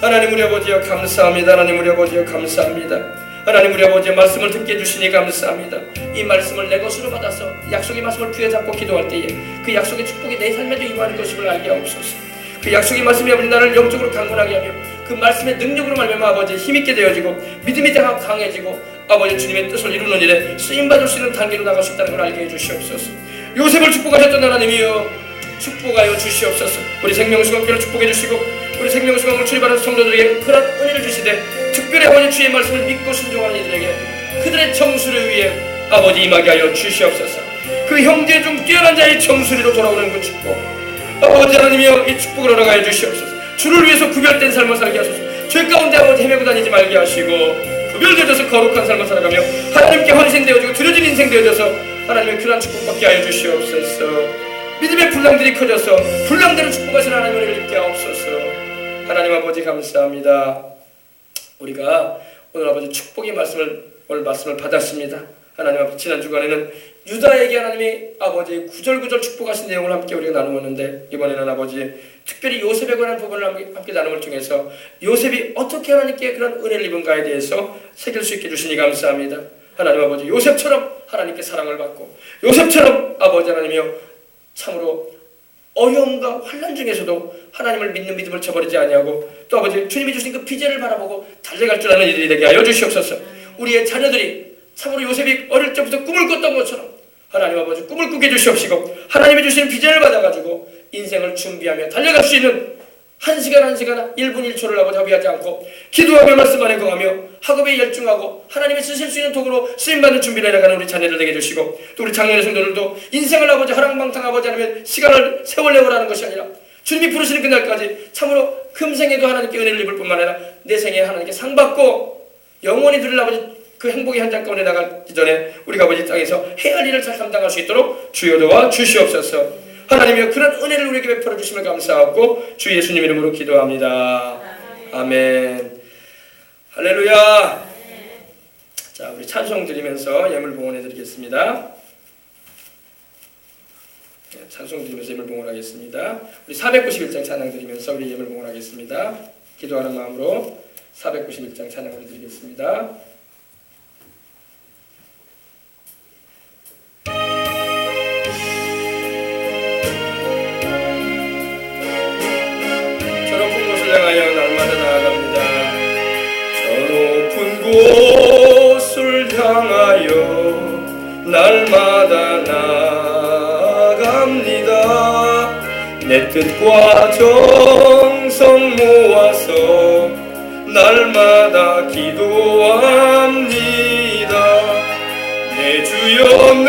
하나님 우리 아버지여 감사합니다. 하나님 우리 아버지여 감사합니다. 하나님 우리 아버지의 말씀을 듣게 해주시니 감사합니다. 이 말씀을 내 것으로 받아서 약속의 말씀을 부여잡고 기도할 때에 그 약속의 축복이 내 삶에도 임하는 것임을 알게 하옵소서. 그 약속의 말씀이 아버지 나를 영적으로 강건하게 하며 그 말씀의 능력으로 말미암아 아버지 힘있게 되어지고 믿음이 강해지고 아버지 주님의 뜻을 이루는 일에 쓰임받을 수 있는 단계로 나갈 수 있다는 걸 알게 해주시옵소서. 요셉을 축복하셨던 하나님이여 축복하여 주시옵소서. 우리 생명수강교를 축복해 주시고 우리 생명수강을 출입하는 성도들에게 그런 은혜를 주시되 특별히 아버지 주의 말씀을 믿고 순종하는 이들에게 그들의 정수를 위해 아버지 임하게 하여 주시옵소서. 그 형제 중 뛰어난 자의 정수리로 돌아오는 그 축복 아버지 하나님이여 이 축복을 허락하여 주시옵소서. 주를 위해서 구별된 삶을 살게 하소서. 죄 가운데 아버지 헤매고 다니지 말게 하시고 구별되어져서 거룩한 삶을 살아가며 하나님께 헌신되어지고 드려진 인생 되어져서 하나님의 귀한 축복 받게 하여 주시옵소서. 믿음의 분량들이 커져서 분량대로 축복하시는 하나님을 입게 하옵소서. 하나님 아버지 감사합니다. 우리가 오늘 아버지 축복의 오늘 말씀을 받았습니다. 하나님 아버지 지난 주간에는 유다에게 하나님이 아버지 구절구절 축복하신 내용을 함께 우리가 나누었는데 이번에는 아버지 특별히 요셉에 관한 부분을 함께 나눔을 통해서 요셉이 어떻게 하나님께 그런 은혜를 입은가에 대해서 새길 수 있게 해주시니 감사합니다. 하나님 아버지 요셉처럼 하나님께 사랑을 받고 요셉처럼 아버지 하나님이여 참으로 어려움과 환난 중에서도 하나님을 믿는 믿음을 저버리지 아니하고 또 아버지 주님이 주신 그 비전을 바라보고 달려갈 줄 아는 일이 되게 하여 주시옵소서. 우리의 자녀들이 참으로 요셉이 어릴 때부터 꿈을 꿨던 것처럼 하나님 아버지 꿈을 꾸게 해주시옵시고 하나님이 주시는 비전을 받아가지고 인생을 준비하며 달려갈 수 있는 한 시간 1분 1초를 아버지 허비하지 않고 기도하며 말씀 안에 거하며 학업에 열중하고 하나님의 쓰실 수 있는 도구로 쓰임받는 준비를 해나가는 우리 자녀들 되게 해주시고, 또 우리 장년의 성도들도 인생을 아버지 허랑방탕 아버지 하나님의 시간을 세월내오라는 것이 아니라 주님이 부르시는 그날까지 참으로 금생에도 하나님께 은혜를 입을 뿐만 아니라 내 생에 하나님께 상 받고 영원히 누릴 아버지 그 행복의 현장 가운데 나가기 전에 우리가 아버지 땅에서 해야 할 일을 잘 감당할 수 있도록 주여 도와 주시옵소서. 하나님이여, 그런 은혜를 우리에게 베풀어 주심을 감사하고 주 예수님 이름으로 기도합니다. 아멘. 할렐루야. 자, 우리 찬송 드리면서 예물 봉헌해 드리겠습니다. 찬송 드리면서 예물 봉헌하겠습니다. 우리 491장 찬양 드리면서 우리 예물 봉헌하겠습니다. 기도하는 마음으로 491장 찬양을 드리겠습니다. 향하여 날마다 나아갑니다. 저 높은 곳을 향하여 날마다 나아갑니다. 내 뜻과 정성 모아서 날마다 기도합니다. 내 주여 내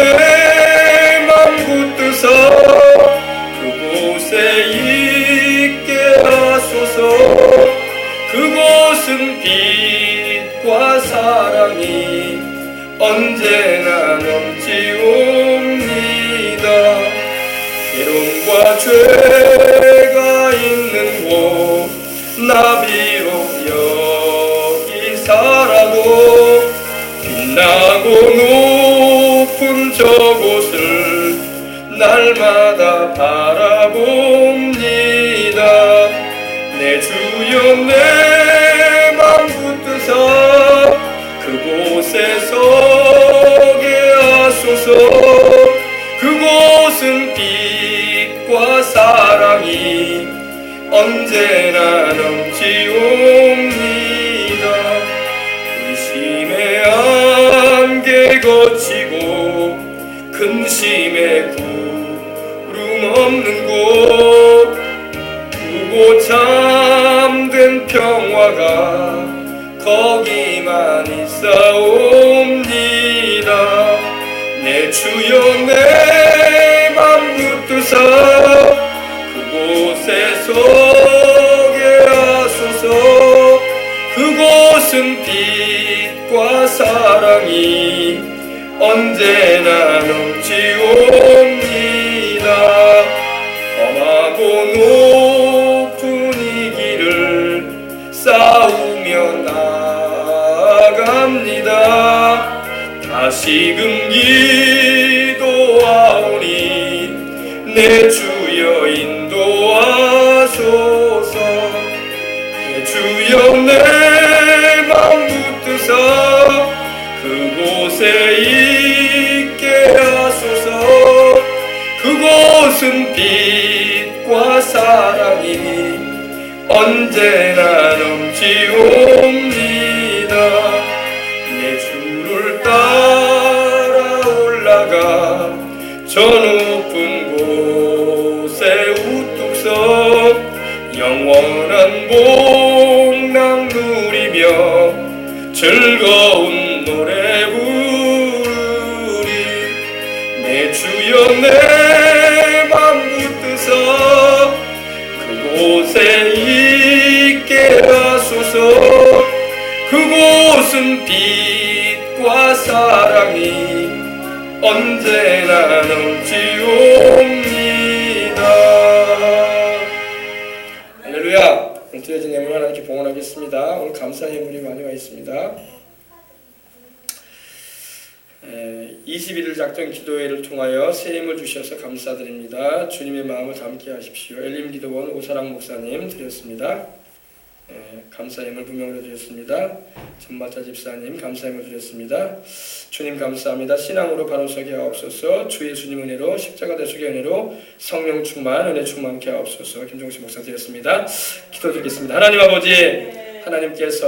맘 붙드사 그곳에 있게 하소서. 그곳은 빛과 사랑이 언제나 넘치옵니다. 괴로움과 죄가 있는 곳 나 비록 여기 살아도 빛나고 높은 저곳을 날마다 바라봅니다. 내 주여 내 맘 붙드사 그곳에 서게 하소서. 그곳은 빛과 사랑이 언제나 넘치옵니다. 의심의 안개 거치고 근심의 구름 없는 곳, 두고 참된 평화가 거기만 있사옵니다. 내 주여 내 맘 붙드사 그곳에 서게 하소서. 그곳은 빛과 사랑이 언제나 넘치옵니다. 험하고 높은 이 길을 싸우며 나아갑니다. 다시금 기도하오니 내 주여 인도하소서. 내 주여 내 맘 붙드사 그곳에 있게 하소서. 그곳은 빛과 사랑이 언제나 넘치옵니다. 내 주를 따라 올라가 저 높은 곳에 우뚝 서 영원한 복락 누리며 즐거운 노래 부르리. 내 주여 내 맘 붙드사 그곳에 있게 하소서. 그곳은 빛과 사랑이 언제나 넘치옵니다. 할렐루야. 오늘 드려진 예물 하나님께 봉헌하겠습니다. 오늘 감사 예물이 많이 와 있습니다. 21일 작정 기도회를 통하여 새 힘을 주셔서 감사드립니다. 주님의 마음을 담게 하십시오. 엘림기도원 오사랑 목사님 드렸습니다. 감사 예물 부명으로 드렸습니다. 전마자 집사님 감사 예물 드렸습니다. 주님 감사합니다. 신앙으로 바로 서게 하옵소서. 주 예수님 은혜로 십자가 대속의 은혜로 성령 충만 은혜 충만케 하옵소서. 김종식 목사 드렸습니다. 기도드리겠습니다. 하나님 아버지, 하나님께서